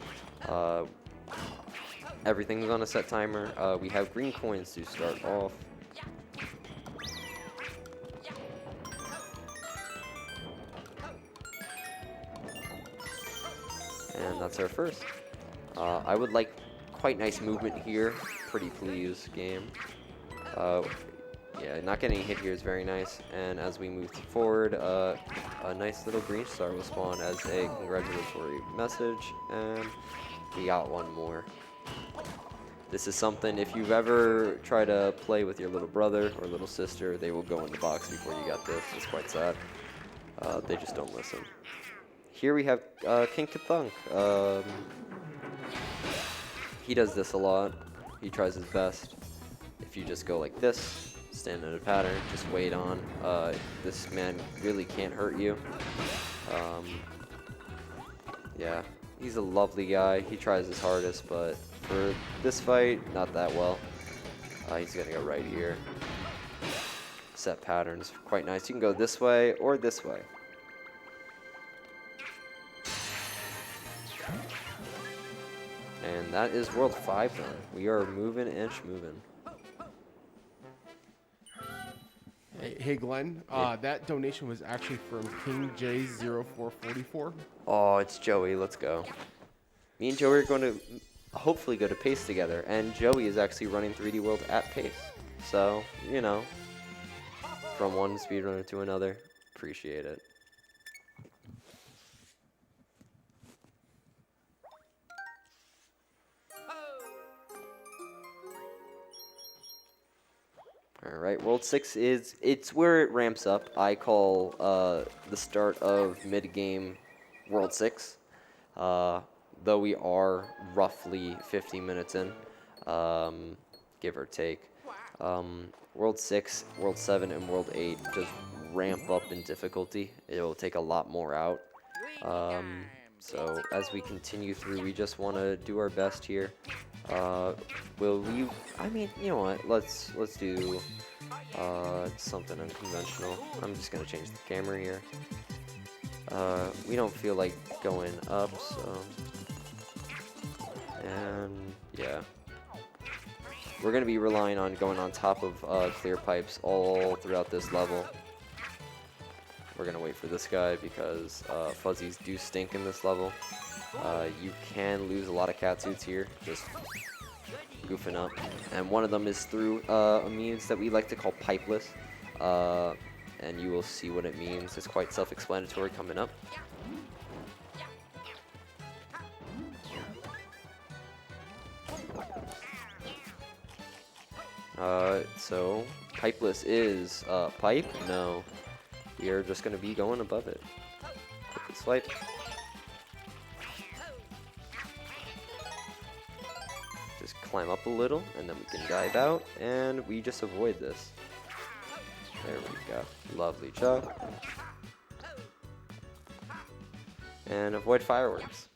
Everything's on a set timer. We have green coins to start off. And that's our first. I would like quite nice movement here. Pretty please, game. Yeah, not getting hit here is very nice. And as we move forward, a nice little green star will spawn as a congratulatory message. And we got one more. This is something, if you've ever tried to play with your little brother or little sister, they will go in the box before you got this. It's quite sad. They just don't listen. Here we have King Kathunk. He does this a lot. He tries his best. If you just go like this, stand in a pattern, just wait on. This man really can't hurt you. Yeah, he's a lovely guy. He tries his hardest, but for this fight, not that well. He's gonna go right here. Set patterns, quite nice. You can go this way or this way. And that is World 5 then. We are moving and schmoving. Hey Glenn, that donation was actually from King J0444. Oh, it's Joey. Let's go. Me and Joey are going to hopefully good at pace together. And Joey is actually running 3D World at pace. So, you know, from one speedrunner to another, appreciate it. All right, World 6 it's where it ramps up. I call the start of mid-game World 6. Though we are roughly 50 minutes in, give or take. World 6, World 7, and World 8 just ramp up in difficulty. It will take a lot more out. So as we continue through, we just want to do our best here. Will we? I mean, you know what? Let's do something unconventional. I'm just gonna change the camera here. We don't feel like going up, so and yeah, we're gonna be relying on going on top of clear pipes all throughout this level. We're gonna wait for this guy because fuzzies do stink in this level. You can lose a lot of catsuits here, just goofing up. And one of them is through a means that we like to call pipeless. And you will see what it means. It's quite self-explanatory coming up. So pipeless is pipe? No. We are just going to be going above it. Quick swipe. Just climb up a little, and then we can dive out, and we just avoid this. There we go. Lovely job. And avoid fireworks.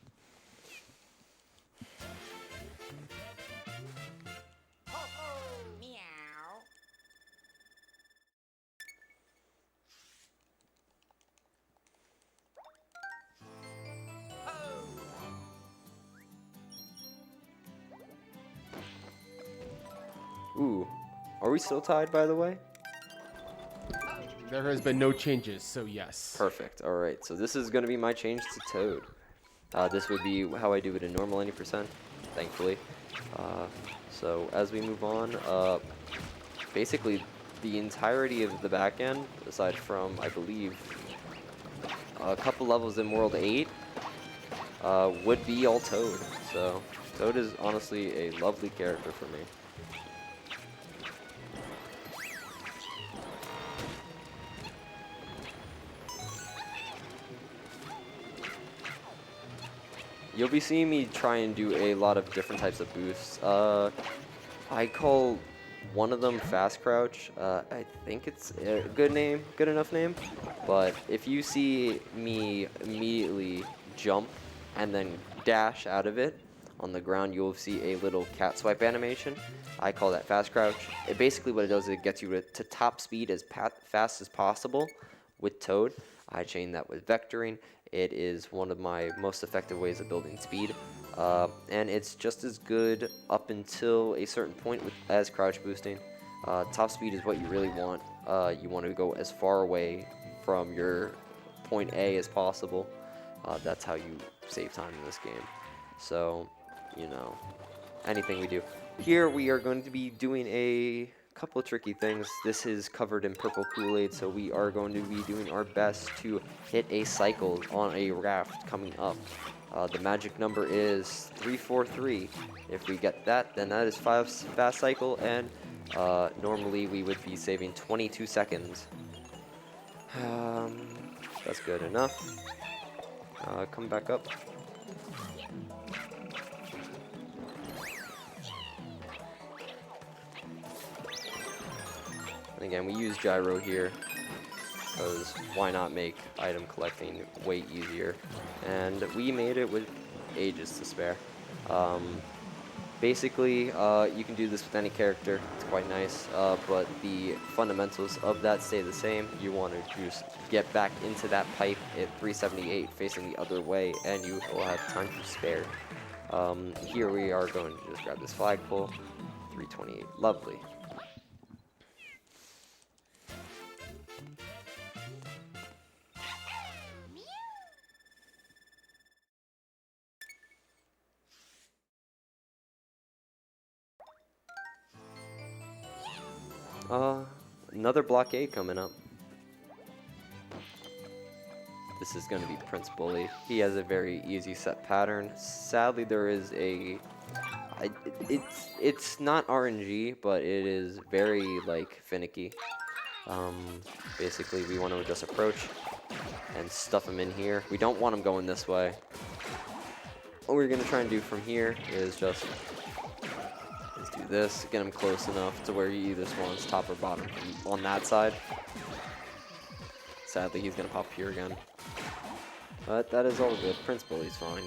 Ooh, are we still tied, by the way? There has been no changes, so yes. Perfect. All right, so this is going to be my change to Toad. This would be how I do it in normal 90%, thankfully. So as we move on, basically the entirety of the back end, aside from, I believe, a couple levels in World 8, would be all Toad. So Toad is honestly a lovely character for me. You'll be seeing me try and do a lot of different types of boosts. I call one of them fast crouch. I think it's a good enough name. But if you see me immediately jump and then dash out of it on the ground, you'll see a little cat swipe animation. I call that fast crouch. Basically what it does is it gets you to top speed as fast as possible with Toad. I chain that with vectoring. It is one of my most effective ways of building speed, and it's just as good up until a certain point as crouch boosting. Top speed is what you really want. You want to go as far away from your point A as possible. That's how you save time in this game. So, you know, anything we do. Here we are going to be doing a couple of tricky things. This is covered in purple Kool-Aid, so we are going to be doing our best to hit a cycle on a raft coming up. The magic number is 343. If we get that, then that is 5 fast cycle, and normally we would be saving 22 seconds. That's good enough. Come back up. Again, we use gyro here because why not make item collecting way easier? And we made it with ages to spare. Basically, you can do this with any character. It's quite nice, but the fundamentals of that stay the same. You want to just get back into that pipe at 378 facing the other way, and you will have time to spare. Here we are going to just grab this flagpole. 328. Lovely. Another blockade coming up. This is going to be Prince Bully. He has a very easy set pattern. Sadly, there is a... it's not RNG, but it is very, like, finicky. Basically, we want to just approach and stuff him in here. We don't want him going this way. What we're going to try and do from here is just do this, get him close enough to where he either spawns top or bottom on that side. Sadly, he's going to pop here again. But that is all good. Prince Bully's fine.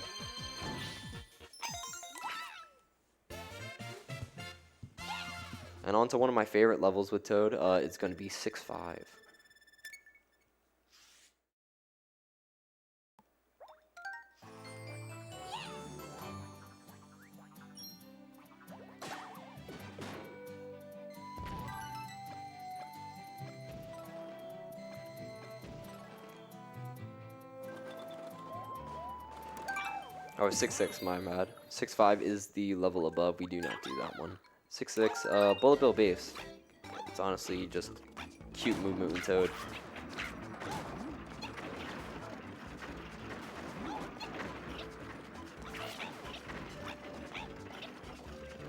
And on to one of my favorite levels with Toad. It's going to be 6-5. Oh, 6-6, my bad. 6-5 is the level above. We do not do that one. 6-6, Bullet Bill base. It's honestly just cute movement with Toad.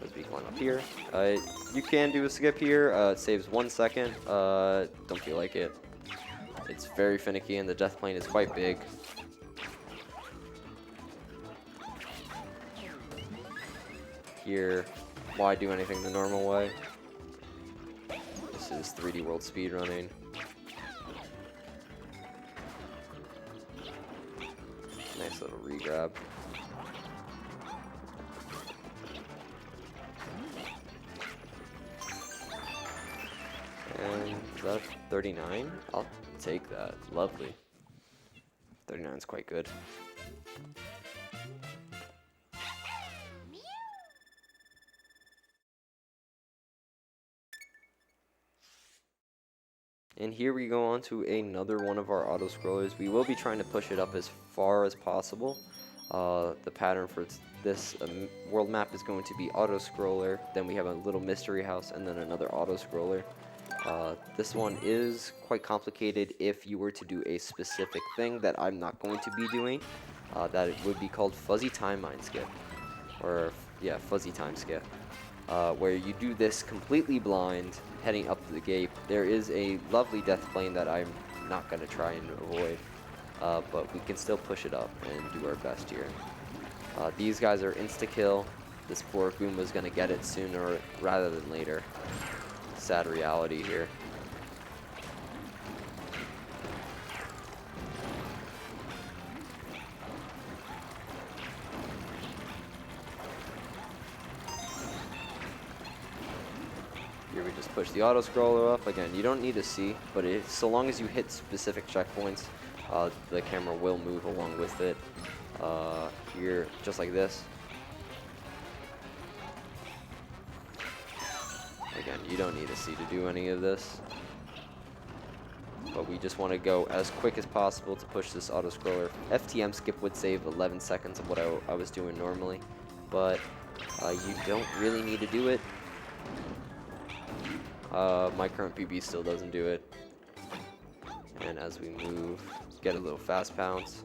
As we climb up here. You can do a skip here. It saves 1 second. Don't feel like it. It's very finicky and the death plane is quite big. Here, why do anything the normal way? This is 3D World speedrunning. Nice little regrab. And is that 39? I'll take that. Lovely. 39 is quite good. And here we go on to another one of our auto-scrollers. We will be trying to push it up as far as possible. The pattern for this world map is going to be auto-scroller, then we have a little mystery house, and then another auto-scroller. This one is quite complicated if you were to do a specific thing that I'm not going to be doing. That it would be called Fuzzy Time Mine Skip. Or, yeah, Fuzzy Time Skip. Where you do this completely blind, heading up the gate. There is a lovely death plane that I'm not going to try and avoid, but we can still push it up and do our best here. These guys are insta-kill. This poor Goomba's going to get it sooner rather than later. Sad reality here. Here we just push the auto scroller up. Again, you don't need to see, but so long as you hit specific checkpoints, the camera will move along with it. Here, just like this. Again, you don't need to see to do any of this. But we just want to go as quick as possible to push this auto scroller. FTM skip would save 11 seconds of what I was doing normally, but you don't really need to do it. My current PB still doesn't do it. And as we move, get a little fast bounce.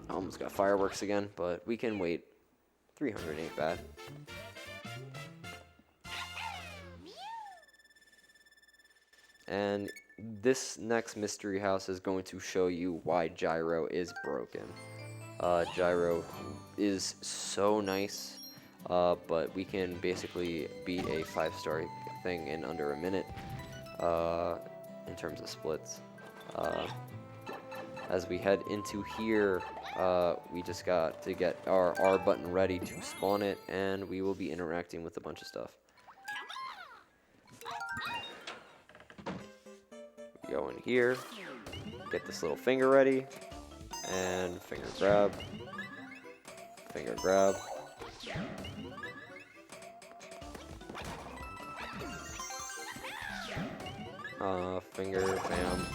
Almost got fireworks again, but we can wait. 300 ain't bad. And this next mystery house is going to show you why Gyro is broken. Gyro is so nice. But we can basically beat a 5-star thing in under a minute in terms of splits. As we head into here, we just got to get our R button ready to spawn it, and we will be interacting with a bunch of stuff. We go in here, get this little finger ready, and finger grab, finger grab. Finger, bam,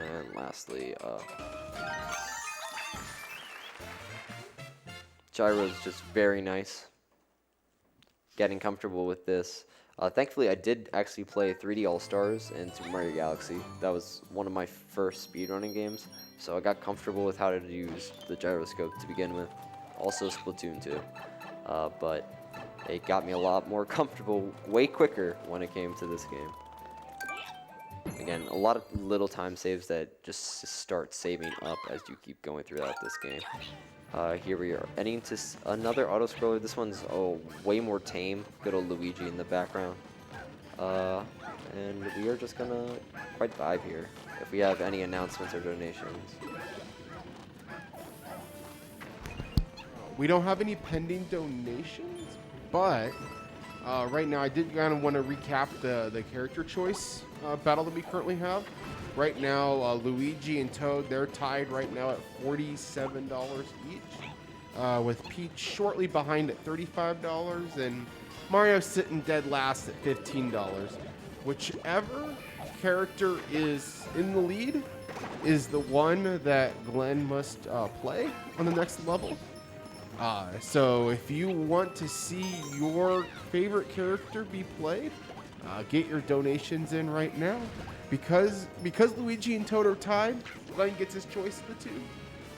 and lastly, Gyro's just very nice. getting comfortable with this. Thankfully, I did actually play 3D All-Stars in Super Mario Galaxy. That was one of my first speedrunning games, so I got comfortable with how to use the gyroscope to begin with. Also Splatoon 2. But it got me a lot more comfortable way quicker when it came to this game. Again, a lot of little time saves that just start saving up as you keep going throughout this game. Here we are, ending to another auto-scroller. This one's way more tame. Good old Luigi in the background. And we are just gonna quite vibe here. If we have any announcements or donations. We don't have any pending donations, but right now I did kind of want to recap the character choice battle that we currently have. Right now, Luigi and Toad, they're tied right now at $47 each, with Peach shortly behind at $35, and Mario sitting dead last at $15. Whichever character is in the lead is the one that Glenn must play on the next level. So if you want to see your favorite character be played, get your donations in right now. Because Luigi and Toad are tied, Glenn gets his choice of the two.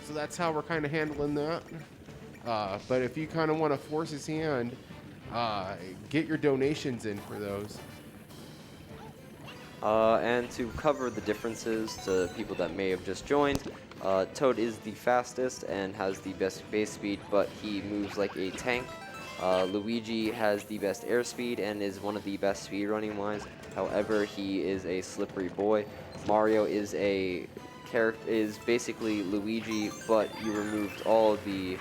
So that's how we're kind of handling that. But if you kind of want to force his hand, get your donations in for those. And to cover the differences to people that may have just joined, Toad is the fastest and has the best base speed, but he moves like a tank. Luigi has the best airspeed and is one of the best speedrunning wise. However, he is a slippery boy. Mario is basically Luigi, but you removed all of the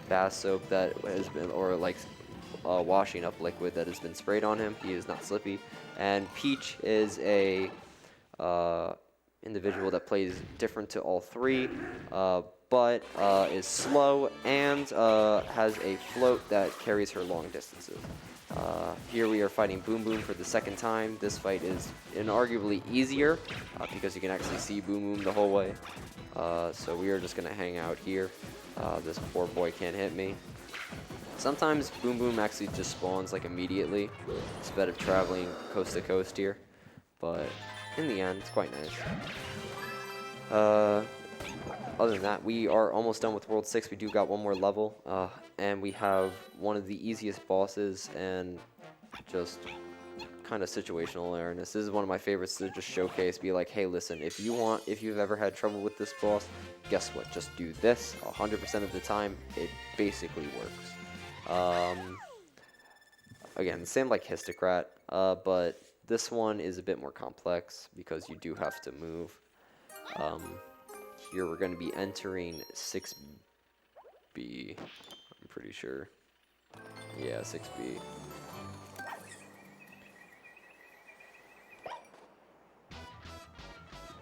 bath soap that has been, or like washing up liquid that has been sprayed on him. He is not slippy. And Peach is a individual that plays different to all three, but is slow and has a float that carries her long distances. Here we are fighting Boom Boom for the second time. This fight is inarguably easier because you can actually see Boom Boom the whole way. So we are just going to hang out here. This poor boy can't hit me. Sometimes Boom Boom actually just spawns like immediately instead of traveling coast to coast here. But in the end, it's quite nice. Other than that, we are almost done with World 6. We do got one more level, and we have one of the easiest bosses and just kind of situational awareness. This is one of my favorites to just showcase, be like, hey, listen, if you've ever had trouble with this boss, guess what? Just do this 100% of the time. It basically works. Again, same like Histocrat, but this one is a bit more complex because you do have to move. Here we're going to be entering 6B, I'm pretty sure. Yeah, 6B.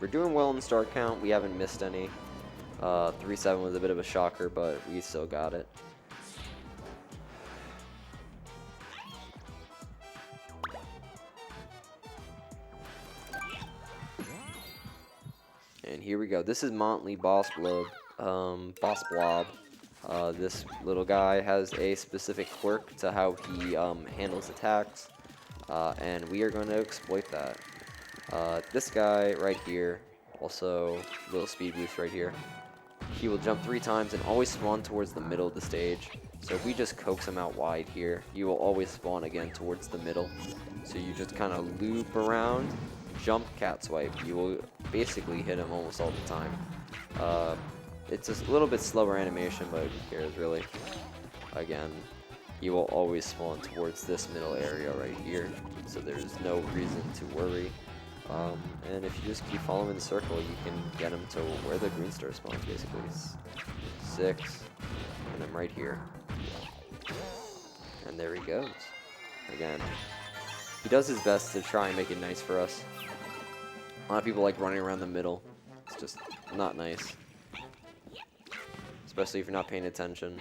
We're doing well in star count. We haven't missed any. 3-7 was a bit of a shocker, but we still got it. And here we go. This is Montley Boss Blob. This little guy has a specific quirk to how he handles attacks, and we are going to exploit that. This guy right here, also little speed boost right here. He will jump 3 times and always spawn towards the middle of the stage. So if we just coax him out wide here, he will always spawn again towards the middle. So you just kind of loop around, jump, cat swipe. You will basically hit him almost all the time. It's a little bit slower animation, but who cares really? Again, he will always spawn towards this middle area right here. So there's no reason to worry. And if you just keep following the circle, you can get him to where the green star spawns, basically. 6, and I'm right here. And there he goes. Again, he does his best to try and make it nice for us. A lot of people like running around the middle. It's just not nice. Especially if you're not paying attention.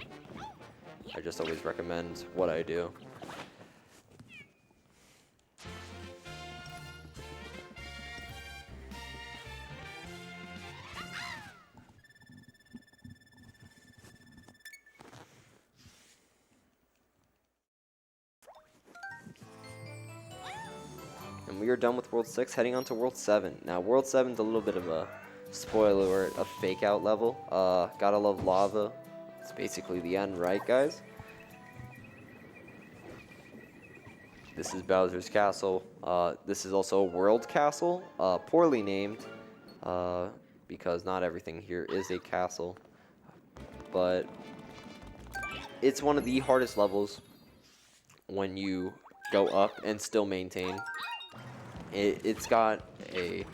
I just always recommend what I do. And we are done with World 6, heading on to World 7. Now, World 7's a little bit of a spoiler alert, a fake out level. Gotta love lava. It's basically the end, right, guys? This is Bowser's Castle. This is also a world castle, poorly named, because not everything here is a castle. But it's one of the hardest levels when you go up and still maintain. It's got a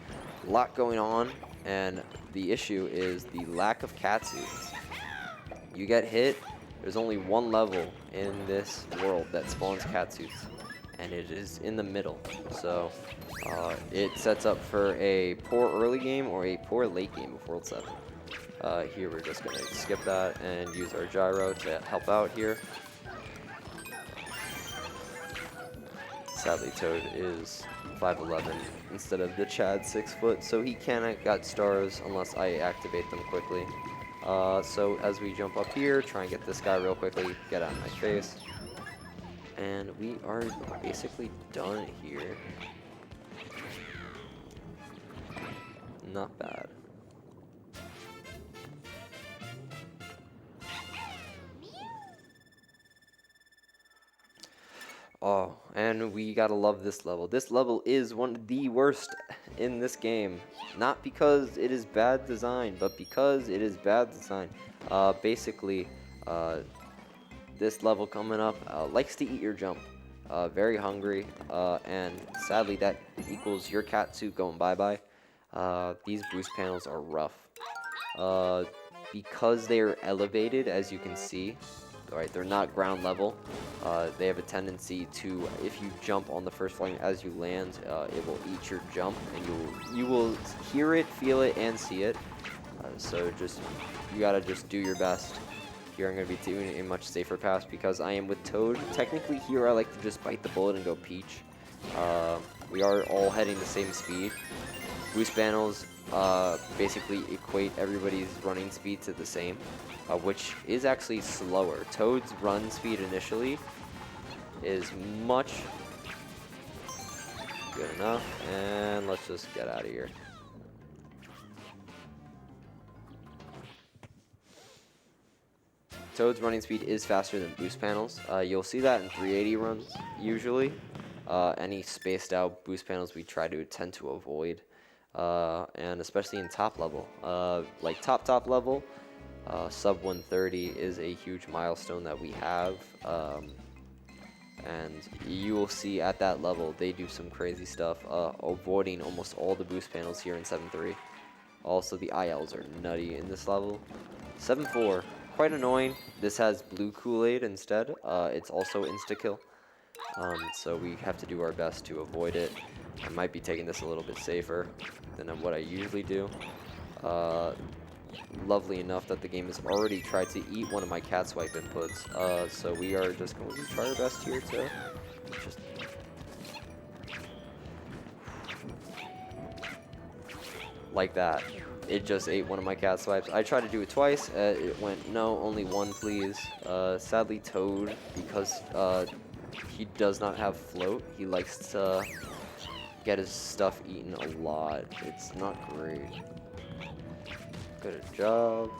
lot going on, and the issue is the lack of catsuits. You get hit, there's only one level in this world that spawns catsuits, and it is in the middle. So it sets up for a poor early game or a poor late game of World 7. Here we're just going to skip that and use our gyro to help out here. Sadly, Toad is 5'11" instead of the Chad 6 foot, so he cannot get stars unless I activate them quickly. So as we jump up here, try and get this guy real quickly, get out of my face. And we are basically done here. Not bad. Oh, and we gotta love this level. This level is one of the worst in this game. Not because it is bad design, but because it is bad design. Basically, this level coming up likes to eat your jump. Very hungry, and sadly that equals your catsuit going bye-bye. These boost panels are rough. Because they are elevated, as you can see, alright, they're not ground level. They have a tendency to, if you jump on the first flame as you land, it will eat your jump, and you will hear it, feel it, and see it. So you gotta just do your best. Here I'm gonna be doing a much safer pass because I am with Toad. Technically here I like to just bite the bullet and go Peach. We are all heading the same speed. Boost panels basically equate everybody's running speed to the same, which is actually slower. Toad's run speed initially is much good enough, and let's just get out of here. Toad's running speed is faster than boost panels. You'll see that in 380 runs usually. Any spaced out boost panels we try to tend to avoid. And especially in top level, like top level, sub 130 is a huge milestone that we have, and you will see at that level they do some crazy stuff, avoiding almost all the boost panels here in 7.3. Also the ILs are nutty in this level. 7.4, quite annoying. This has blue Kool-Aid instead. It's also insta-kill, so we have to do our best to avoid it. I might be taking this a little bit safer than what I usually do. Lovely enough that the game has already tried to eat one of my cat swipe inputs, so we are just going to try our best here to just... like that. It just ate one of my cat swipes. I tried to do it twice. It went, no, only one please. Sadly Toad, because he does not have float, he likes to get his stuff eaten a lot. It's not great. Good job.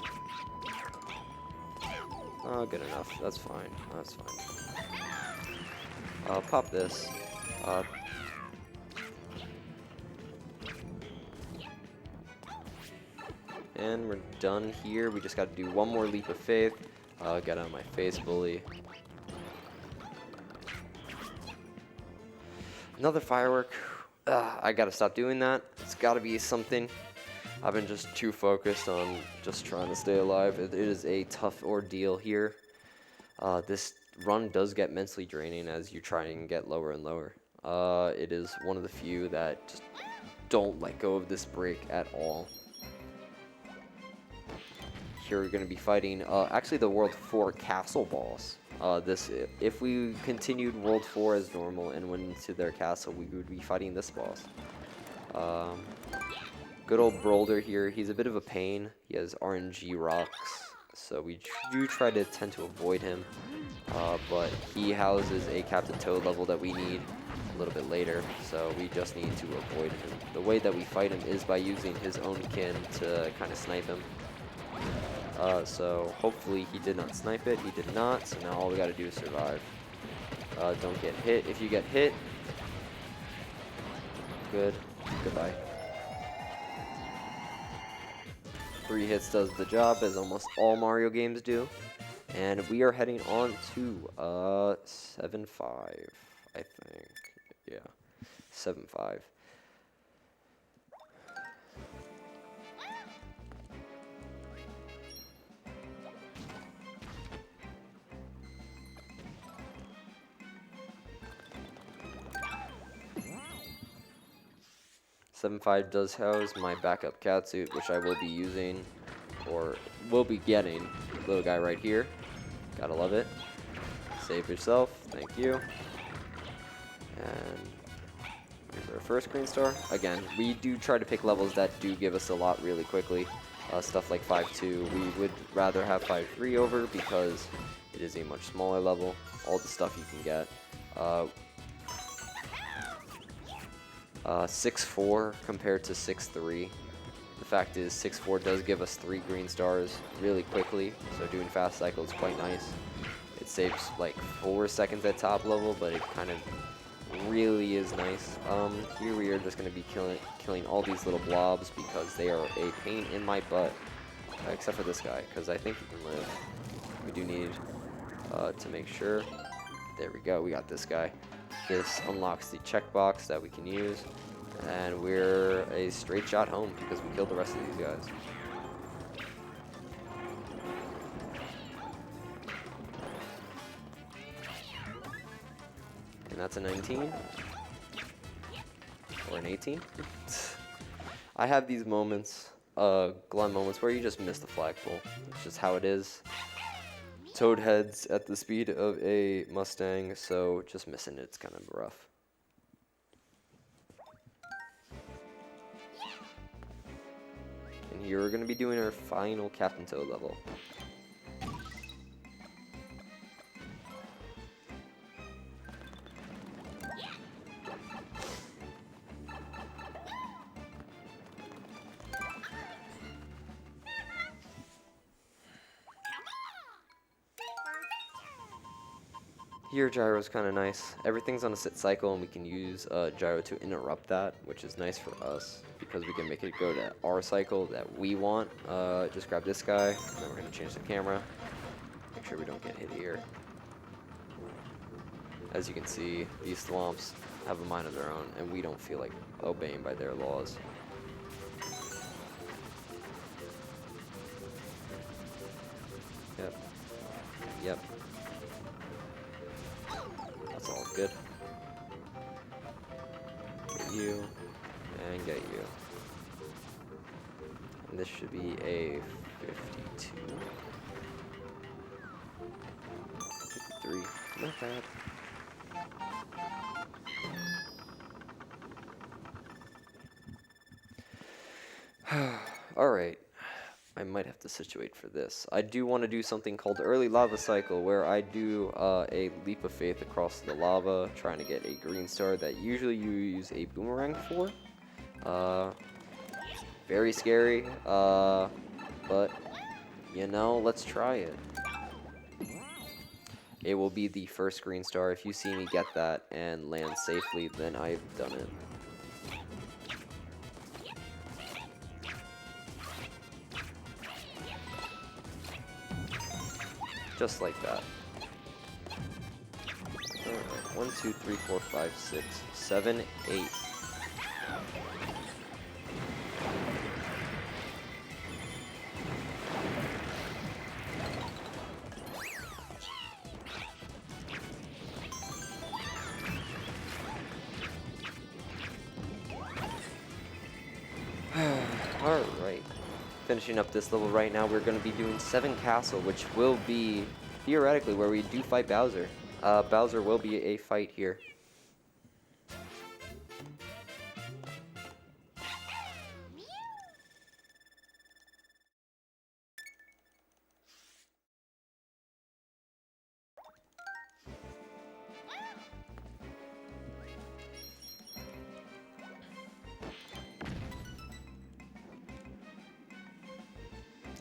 Oh, good enough. That's fine. That's fine. Pop this. And we're done here. We just got to do one more leap of faith. Get out of my face, bully. Another firework. I gotta stop doing that. It's gotta be something. I've been just too focused on just trying to stay alive. It is a tough ordeal here. This run does get mentally draining as you try and get lower and lower. It is one of the few that just don't let go of this break at all. Here we're going to be fighting actually the World 4 castle boss. If we continued World 4 as normal and went into their castle, we would be fighting this boss. Good old Boulder here. He's a bit of a pain. He has RNG rocks, so we do try to tend to avoid him. But he houses a Captain Toad level that we need. little bit later, so we just need to avoid him. The way that we fight him is by using his own kin to kind of snipe him. So hopefully he did not snipe it. He did not, so now all we got to do is survive. Don't get hit. If you get hit, good. Goodbye. 3 hits does the job, as almost all Mario games do. And we are heading on to 7-5, I think. Yeah, 7-5. Does house my backup catsuit, which I will be using, or will be getting. Little guy right here. Gotta love it. Save yourself. Thank you. And here's our first green star. Again, we do try to pick levels that do give us a lot really quickly. Stuff like 5-2. We would rather have 5-3 over because it is a much smaller level. All the stuff you can get. 6-4 compared to 6-3. The fact is 6-4 does give us 3 green stars really quickly, so doing fast cycle is quite nice. It saves like 4 seconds at top level, but it kind of really is nice. Here we are just going to be killing all these little blobs because they are a pain in my butt, except for this guy, because I think he can live. We do need to make sure. There we go, we got this guy. This unlocks the checkbox that we can use, and we're a straight shot home because we killed the rest of these guys. And that's a 19 or an 18. I have these moments, Glenn moments, where you just miss the flagpole. It's just how it is. Toad heads at the speed of a Mustang, so just missing it's kind of rough. And here we're going to be doing our final Captain Toad level. Here, gyro's kind of nice. Everything's on a sit cycle, and we can use gyro to interrupt that, which is nice for us because we can make it go to our cycle that we want. Just grab this guy, and then we're going to change the camera. Make sure we don't get hit here. As you can see, these swamps have a mind of their own, and we don't feel like obeying by their laws. Yep. Yep. That's all good. Get you, and get you. And this should be a 52. 53. Not bad. Alright. I might have to situate for this. I do want to do something called early lava cycle, where I do a leap of faith across the lava, trying to get a green star that usually you use a boomerang for. Very scary, but you know, let's try it. It will be the first green star. If you see me get that and land safely, then I've done it. Just like that. Alright, 1, 2, 3, 4, 5, 6, 7, 8. Alright. Finishing up this level right now, we're going to be doing 7 Castle, which will be, theoretically, where we do fight Bowser. Bowser will be a fight here.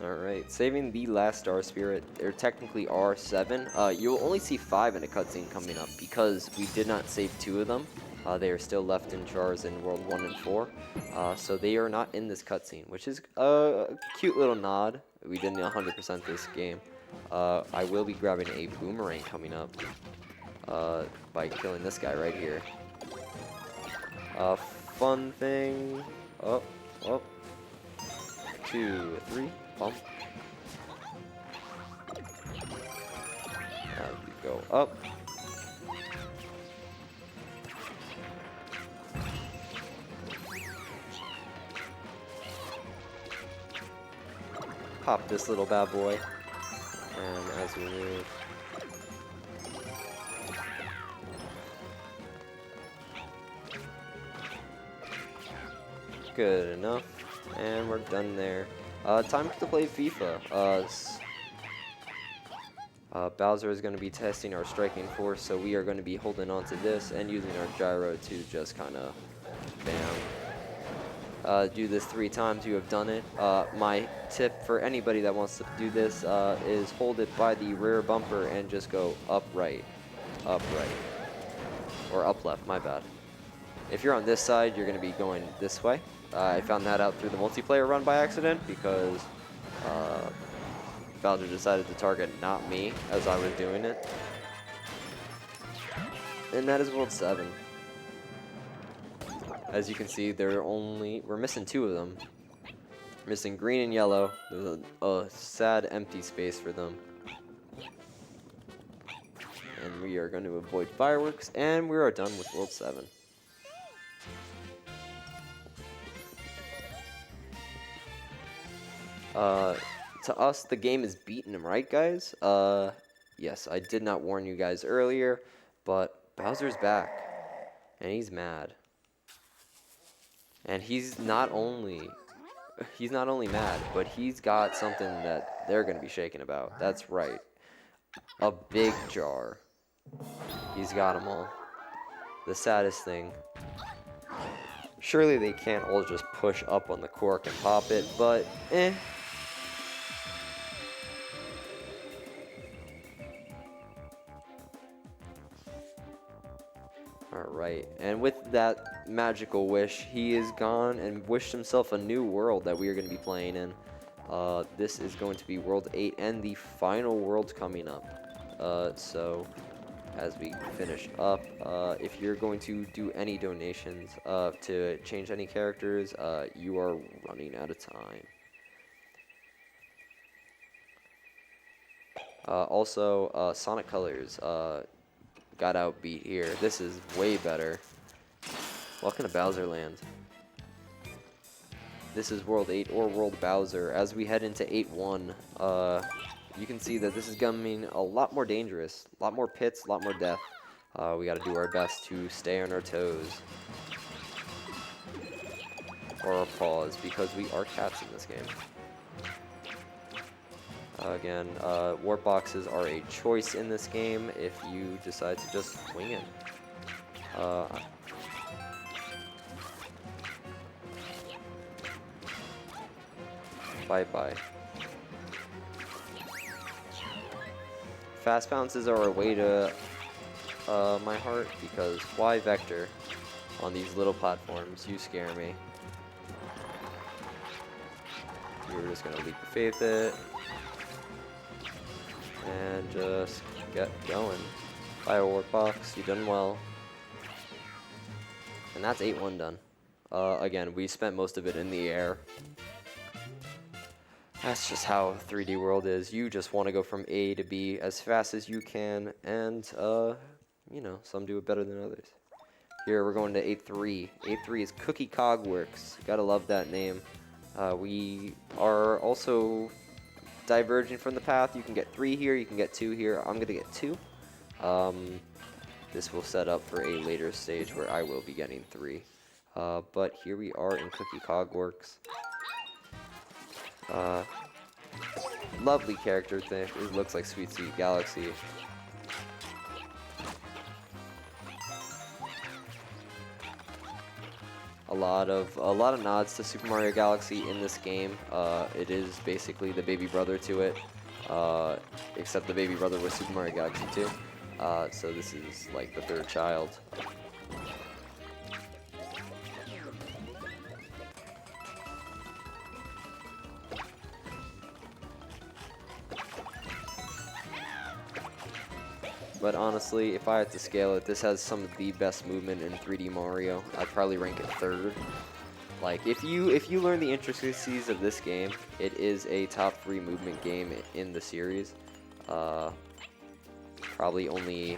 Alright, saving the last Star Spirit. There technically are 7. You'll only see 5 in a cutscene coming up because we did not save 2 of them. They are still left in jars in World 1 and 4. So they are not in this cutscene, which is a cute little nod. We didn't 100% this game. I will be grabbing a boomerang coming up by killing this guy right here. Fun thing. Oh. 2, 3. Bump. Now we go up. Pop this little bad boy. And as we move. Good enough. And we're done there. Time to play FIFA. Bowser is going to be testing our striking force, so we are going to be holding on to this and using our gyro to just kind of bam. Do this 3 times. You have done it. My tip for anybody that wants to do this is hold it by the rear bumper and just go up right, or up left, my bad. If you're on this side, you're going to be going this way. I found that out through the multiplayer run by accident because Bowser decided to target not me as I was doing it. And that is World 7. As you can see, we're missing 2 of them. Missing green and yellow. There's a sad empty space for them. And we are going to avoid fireworks, and we are done with World 7. To us, the game is beaten him, right, guys? Yes, I did not warn you guys earlier, but Bowser's back, and he's mad. And he's not only mad, but he's got something that they're gonna be shaking about. That's right, a big jar. He's got them all. The saddest thing. Surely they can't all just push up on the cork and pop it, but eh. Alright, and with that magical wish, he is gone and wished himself a new world that we are going to be playing in. This is going to be World 8 and the final world's coming up. So, as we finish up, if you're going to do any donations to change any characters, you are running out of time. Also, Sonic Colors got outbeat here. This is way better. Welcome to Bowser Land. This is World 8 or World Bowser. As we head into 8-1, you can see that this is becoming a lot more dangerous. A lot more pits, a lot more death. We got to do our best to stay on our toes. Or our paws, because we are cats in this game. Again, warp boxes are a choice in this game if you decide to just wing it. Bye-bye. Fast bounces are a way to my heart, because why Vector on these little platforms? You scare me. We're just gonna leap of faith it. And just get going. Fire warp box, you done well. And that's 8-1 done. Again, we spent most of it in the air. That's just how 3D World is. You just want to go from A to B as fast as you can, and you know, some do it better than others. Here we're going to 8-3. 8-3 is Cookie Cogworks. Gotta love that name. We are also diverging from the path. You can get 3 here, you can get 2 here. I'm gonna get 2. This will set up for a later stage where I will be getting 3. But here we are in Cookie Cogworks. Lovely character thing. It looks like Sweet Sweet Galaxy. A lot of nods to Super Mario Galaxy in this game. It is basically the baby brother to it, except the baby brother was Super Mario Galaxy 2. So this is like the third child. But honestly, if I had to scale it, this has some of the best movement in 3D Mario. I'd probably rank it third. Like, if you learn the intricacies of this game, it is a top 3 movement game in the series. Probably only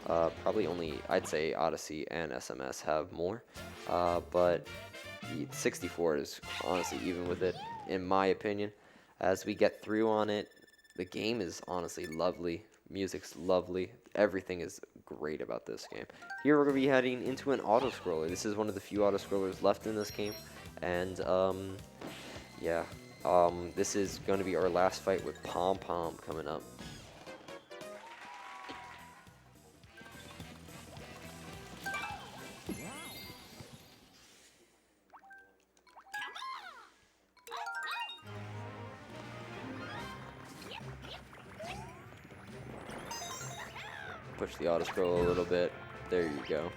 I'd say Odyssey and SMS have more. But 64 is honestly even with it, in my opinion. As we get through on it, the game is honestly lovely. Music's lovely. Everything is great about this game. Here we're going to be heading into an auto-scroller. This is one of the few auto-scrollers left in this game. And, yeah. This is going to be our last fight with Pom Pom coming up. Push the auto-scroll a little bit. There you go.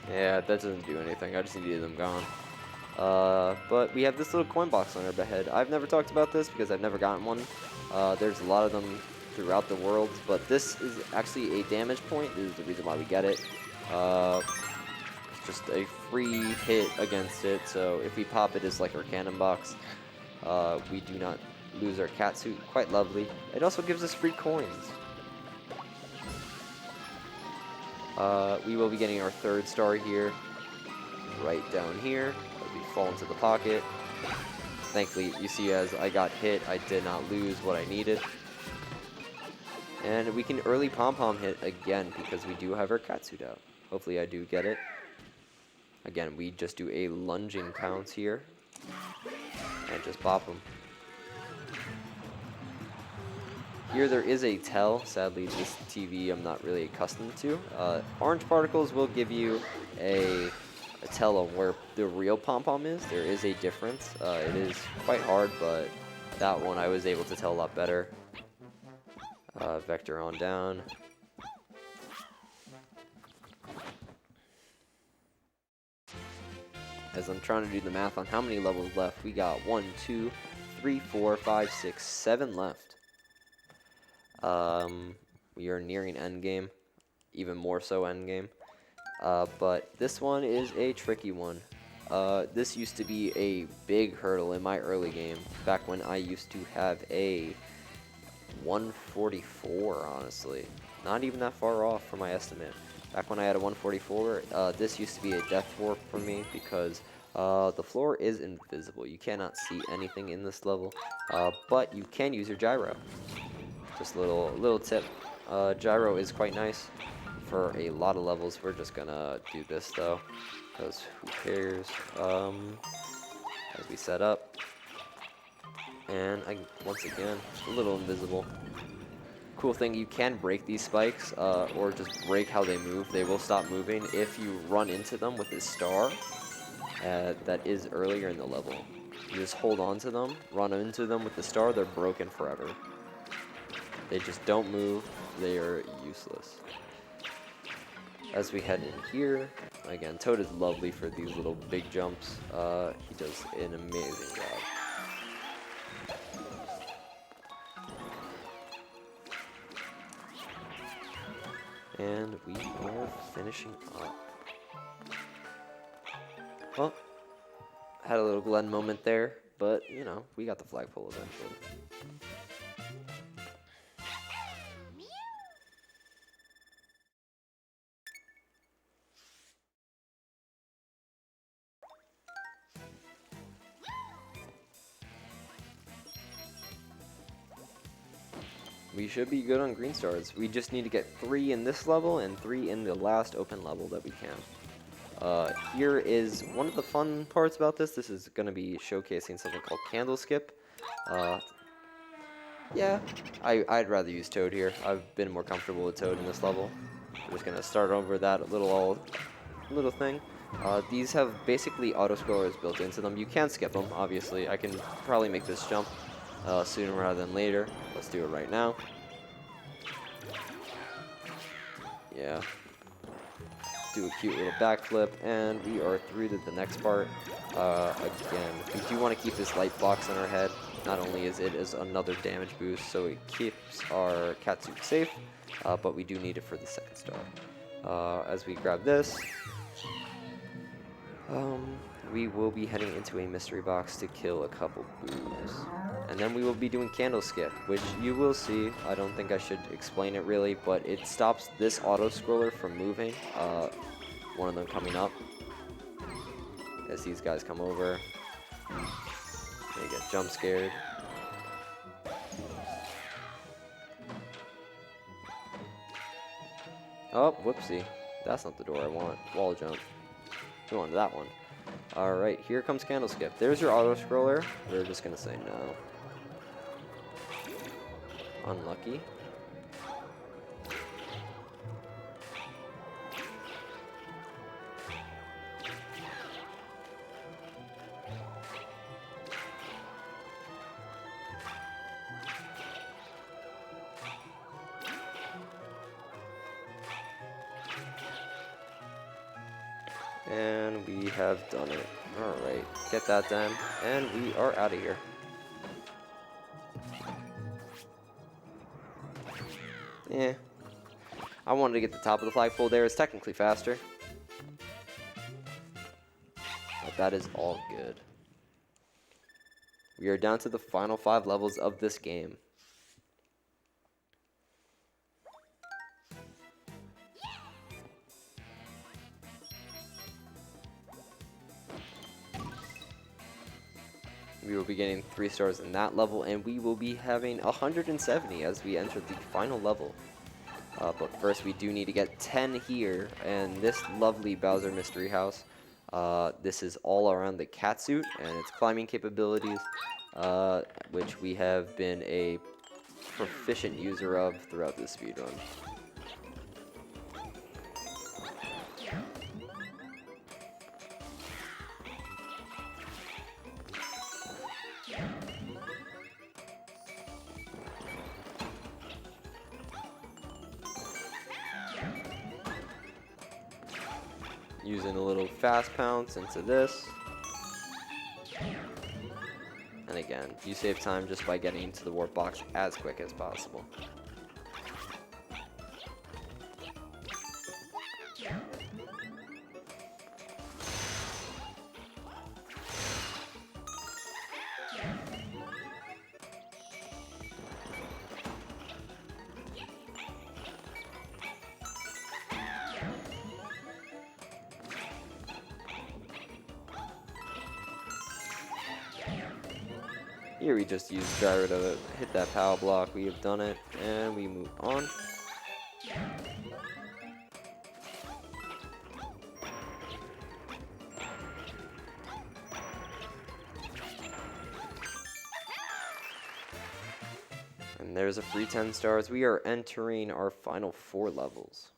Yeah, that doesn't do anything. I just needed them gone. But we have this little coin box on our head. I've never talked about this because I've never gotten one. There's a lot of them throughout the world, but this is actually a damage point. This is the reason why we get it. It's just a free hit against it, so if we pop it as like our cannon box, we do not lose our cat suit. Quite lovely. It also gives us free coins. We will be getting our third star here, right down here. We fall into the pocket. Thankfully, you see as I got hit, I did not lose what I needed. And we can early pom-pom hit again because we do have our catsuit out. Hopefully I do get it. Again, we just do a lunging pounce here. And just pop them. Here there is a tell. Sadly, this TV I'm not really accustomed to. Orange particles will give you a tell on where the real pom-pom is. There is a difference. It is quite hard, but that one I was able to tell a lot better. Vector on down. As I'm trying to do the math on how many levels left, we got 1, 2, 3, 4, 5, 6, 7 left. We are nearing endgame, even more so endgame. But this one is a tricky one. This used to be a big hurdle in my early game, back when I used to have a 144, honestly. Not even that far off from my estimate. Back when I had a 144, this used to be a death warp for me because the floor is invisible. You cannot see anything in this level, but you can use your gyro. Just a little tip. Gyro is quite nice for a lot of levels. We're just gonna do this though, because who cares? As we set up, and once again, a little invisible. Cool thing, you can break these spikes, or just break how they move. They will stop moving if you run into them with this star that is earlier in the level. You just hold on to them, run into them with the star, they're broken forever. They just don't move, they are useless. As we head in here, again, Toad is lovely for these little big jumps. He does an amazing job. And we are finishing up. Well, had a little Glenn moment there, but, you know, we got the flagpole eventually. we should be good on green stars. We just need to get 3 in this level and 3 in the last open level that we can. Here is one of the fun parts about this. This is going to be showcasing something called candle skip. Yeah, I'd rather use Toad here. I've been more comfortable with Toad in this level. We're just going to start over that little thing. These have basically auto-scrollers built into them. You can skip them, obviously. I can probably make this jump sooner rather than later. Let's do it right now. Yeah. Do a cute little backflip, and we are through to the next part. Again, we do want to keep this light box on our head. Not only is it another damage boost, so it keeps our catsuit safe, but we do need it for the second star. As we grab this, we will be heading into a mystery box to kill a couple boos. And then we will be doing candle skip, which you will see. I don't think I should explain it really, but it stops this auto-scroller from moving. One of them coming up. As these guys come over. They get jump scared. Oh, whoopsie. That's not the door I want. Wall jump. We wanted that one. Alright, here comes candle skip. There's your auto-scroller. We're just gonna say no. Unlucky. And we have done it. Alright, get that done, and we are out of here. Yeah. I wanted to get the top of the flagpole there. It's technically faster. But that is all good. We are down to the final 5 levels of this game. We will be getting 3 stars in that level, and we will be having 170 as we enter the final level. But first, we do need to get 10 here, and this lovely Bowser Mystery House. This is all around the catsuit and its climbing capabilities, which we have been a proficient user of throughout this speedrun. Using a little fast pounce into this. And again, you save time just by getting into the warp box as quick as possible. Here we just use gyro to hit that power block. We have done it, and we move on. And there's a free 10 stars. We are entering our final 4 levels.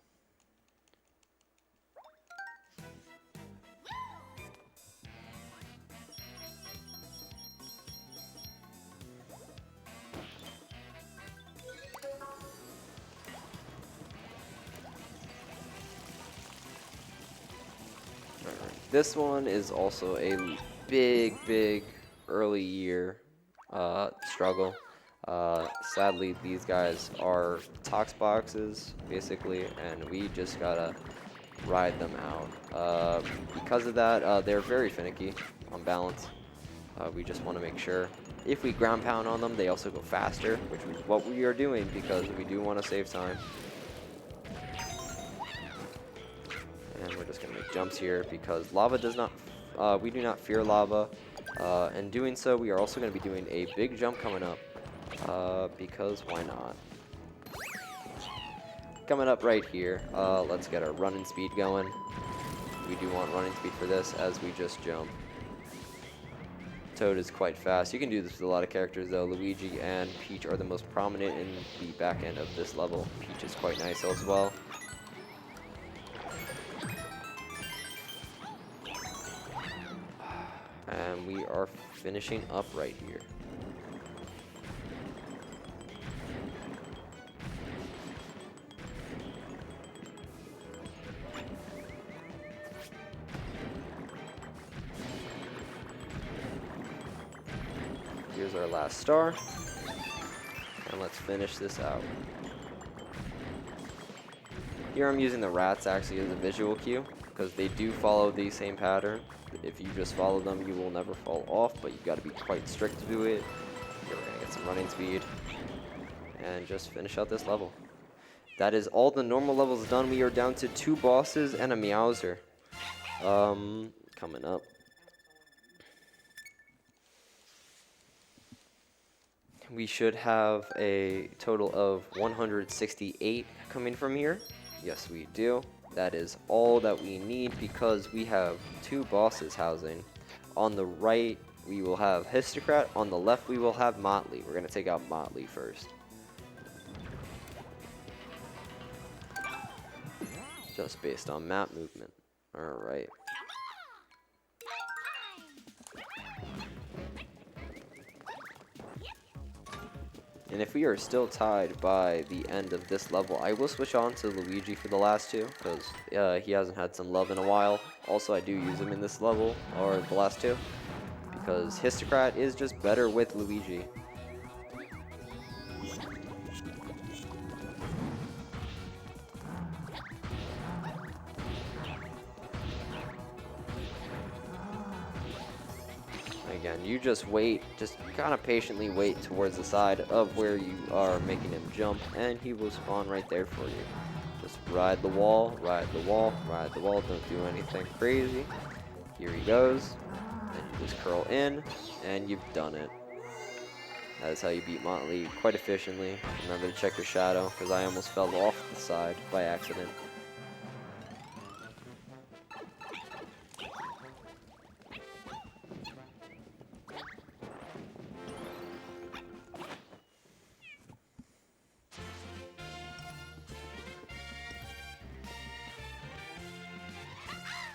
This one is also a big early year struggle. Sadly, these guys are tox boxes, basically, and we just gotta ride them out. Because of that, they're very finicky on balance. We just want to make sure. If we ground pound on them, they also go faster, which is what we are doing because we do want to save time. And we're just going to make jumps here because lava does not, we do not fear lava. And doing so, we are also going to be doing a big jump coming up because why not? coming up right here. Let's get our running speed going. We do want running speed for this as we just jump. Toad is quite fast. You can do this with a lot of characters though. Luigi and Peach are the most prominent in the back end of this level. Peach is quite nice as well. And we are finishing up right here. Here's our last star. And let's finish this out. Here I'm using the rats actually as a visual cue because they do follow the same pattern. If you just follow them, you will never fall off, but you've got to be quite strict to do it. Here we're going to get some running speed and just finish out this level. That is all the normal levels done. We are down to 2 bosses and a Meowser. Coming up. We should have a total of 168 coming from here. Yes, we do. That is all that we need because we have 2 bosses housing. On the right, we will have Histocrat. On the left, we will have Motley. We're going to take out Motley first. Just based on map movement. Alright. And if we are still tied by the end of this level, I will switch on to Luigi for the last 2, because he hasn't had some love in a while. Also, I do use him in this level, or the last 2, because Histocrat is just better with Luigi. Again, you just wait, just kind of patiently wait towards the side of where you are making him jump, and he will spawn right there for you. Just ride the wall, ride the wall, ride the wall, don't do anything crazy. Here he goes, and you just curl in, and you've done it. That is how you beat Motley quite efficiently. Remember to check your shadow, because I almost fell off the side by accident.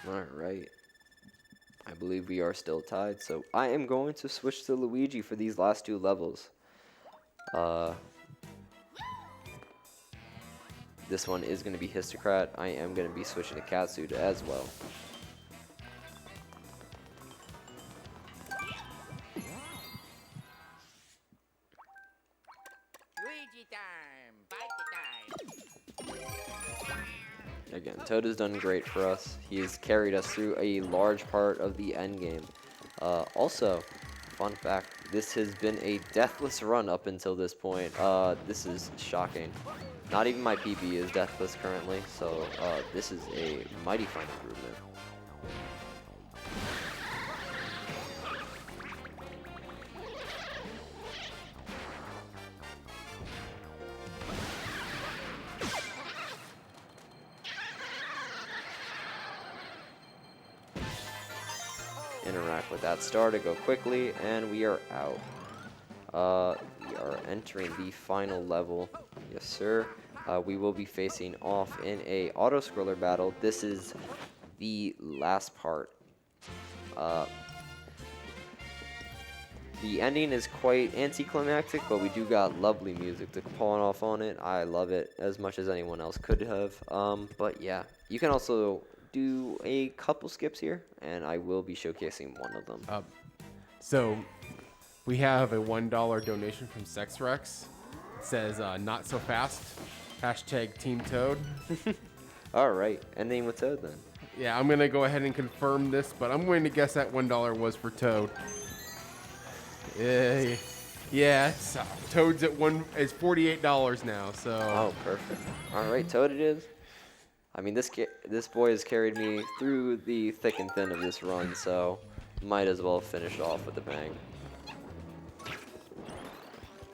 Alright, I believe we are still tied, so I am going to switch to Luigi for these last 2 levels. This one is going to be Histocrat. I am going to be switching to Catsuit as well. Luigi time! Bite the time! Again, Toad has done great for us. He has carried us through a large part of the end game. Also, fun fact, this has been a deathless run up until this point. This is shocking. Not even my PP is deathless currently, so this is a mighty fine improvement. Interact with that star to go quickly, and we are out. We are entering the final level. Yes, sir. We will be facing off in a auto-scroller battle. This is the last part. The ending is quite anticlimactic, but we do got lovely music to pawn off on it. I love it as much as anyone else could have. But yeah, you can also do a couple skips here, and I will be showcasing one of them. So we have a $1 donation from SexRex. It says, not so fast. Hashtag Team Toad. All right, ending with Toad then. Yeah, I'm going to go ahead and confirm this, but I'm going to guess that $1 was for Toad. Yeah, it's, Toad's at it's $48 now, so. Oh, perfect. All right, Toad it is. I mean, this boy has carried me through the thick and thin of this run, so might as well finish off with a bang.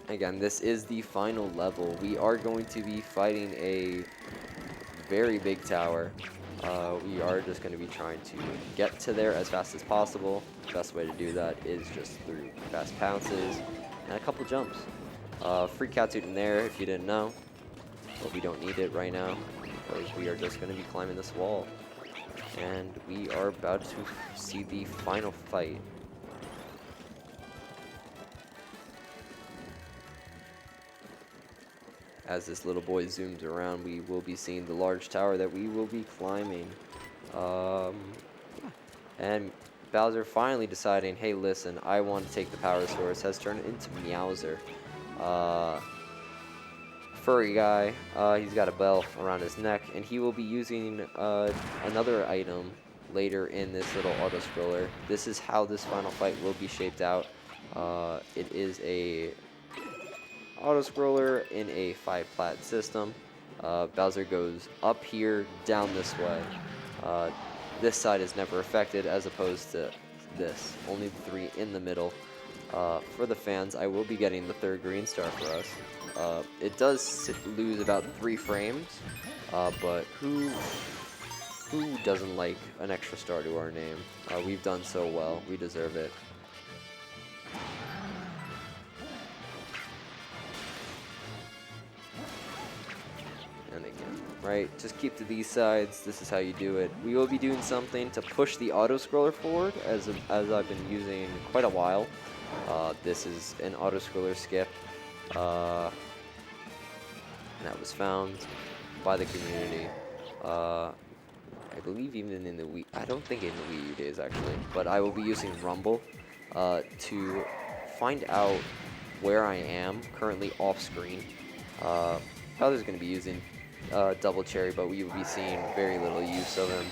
Again, this is the final level. We are going to be fighting a very big tower. We are just going to be trying to get to there as fast as possible. The best way to do that is just through fast pounces and a couple jumps. Free catsuit in there if you didn't know, but we don't need it right now because we are just going to be climbing this wall. And we are about to see the final fight. As this little boy zooms around, we will be seeing the large tower that we will be climbing. And Bowser finally deciding, hey, listen, I want to take the power source, has turned into Meowser. Furry guy, he's got a bell around his neck, and he will be using another item later in this little auto-scroller. This is how this final fight will be shaped out. It is a auto-scroller in a 5-plat system. Bowser goes up here, down this way. This side is never affected as opposed to this. Only the 3 in the middle. For the fans, I will be getting the 3rd green star for us. It does lose about 3 frames, but who doesn't like an extra star to our name? We've done so well. We deserve it. And again, right? Just keep to these sides. This is how you do it. We will be doing something to push the auto-scroller forward, as I've been using quite a while. This is an auto-scroller skip. That was found by the community. I believe even in the Wii, I don't think in the Wii U days actually, but I will be using Rumble to find out where I am currently off screen. Bowser's going to be using Double Cherry, but we will be seeing very little use of him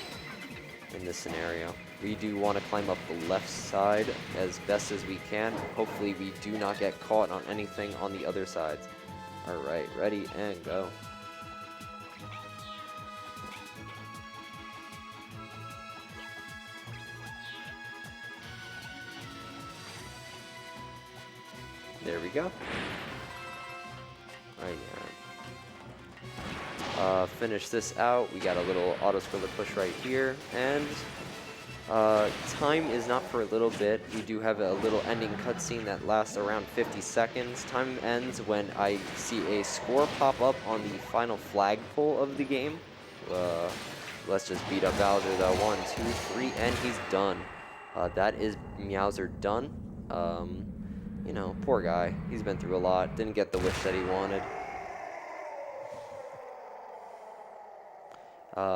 in this scenario. We do want to climb up the left side as best as we can. Hopefully we do not get caught on anything on the other sides. Alright, ready and go. There we go. Finish this out. We got a little auto-scroller push right here, and time is not for a little bit. We do have a little ending cutscene that lasts around 50 seconds. Time ends when I see a score pop up on the final flagpole of the game. Let's just beat up Bowser though. 1, 2, 3, and he's done. That is Meowser done. You know, poor guy. He's been through a lot. Didn't get the wish that he wanted.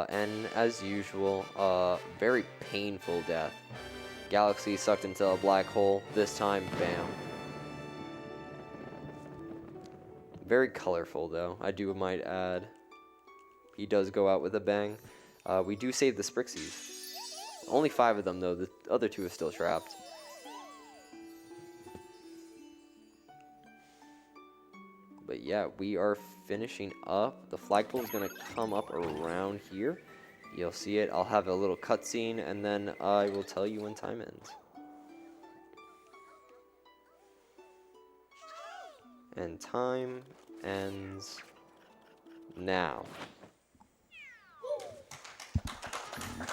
And as usual, very painful death. Galaxy sucked into a black hole. This time, bam. Very colorful, though, I might add. He does go out with a bang. We do save the Sprixies. Only 5 of them, though. The other 2 are still trapped. But yeah, we are finishing up. The flagpole is going to come up around here. You'll see it. I'll have a little cutscene, and then I will tell you when time ends. And time ends now.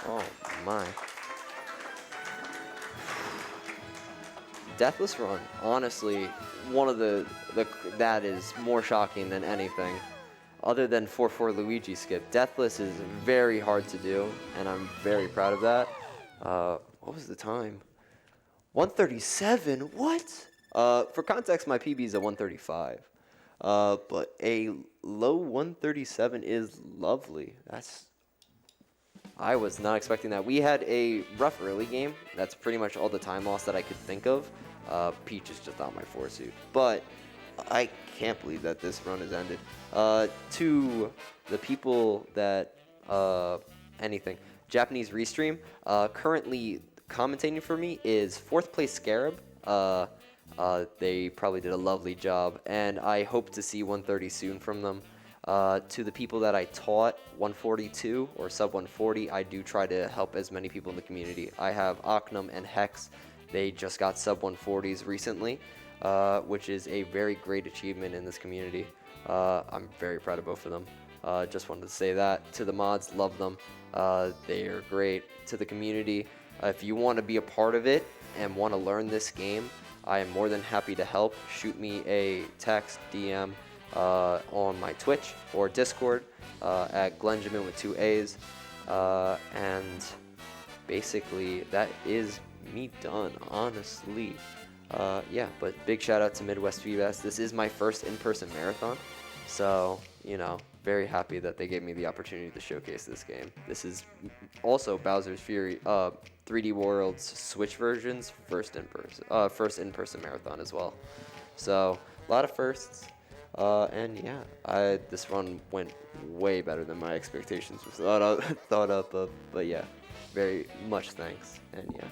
Oh my. Deathless Run, honestly, one of that is more shocking than anything. Other than 4-4 Luigi skip, Deathless is very hard to do, and I'm very proud of that. What was the time? 137? What? For context, my PB is a 135. But a low 137 is lovely. I was not expecting that. We had a rough early game. That's pretty much all the time loss that I could think of. Peach is just on my 4-suit. But I can't believe that this run has ended. To the people that, Japanese Restream, currently commentating for me is 4th place Scarab. They probably did a lovely job, and I hope to see 130 soon from them. To the people that I taught 142 or sub 140, I do try to help as many people in the community. I have Ocnum and Hex. They just got sub 140s recently. which is a very great achievement in this community. I'm very proud of both of them. Just wanted to say that. To the mods, love them. They are great. To the community, if you want to be a part of it and want to learn this game, I am more than happy to help. Shoot me a text, DM on my Twitch or Discord at glennjaamin with 2 A's. And basically, that is me done, honestly. Yeah, but big shout out to MWSF2022. This is my first in-person marathon, so, you know, very happy that they gave me the opportunity to showcase this game. This is also Bowser's Fury 3D World's Switch version's first in-person marathon as well. So, a lot of firsts. And yeah, this run went way better than my expectations was thought up of, but yeah, very much thanks, and yeah.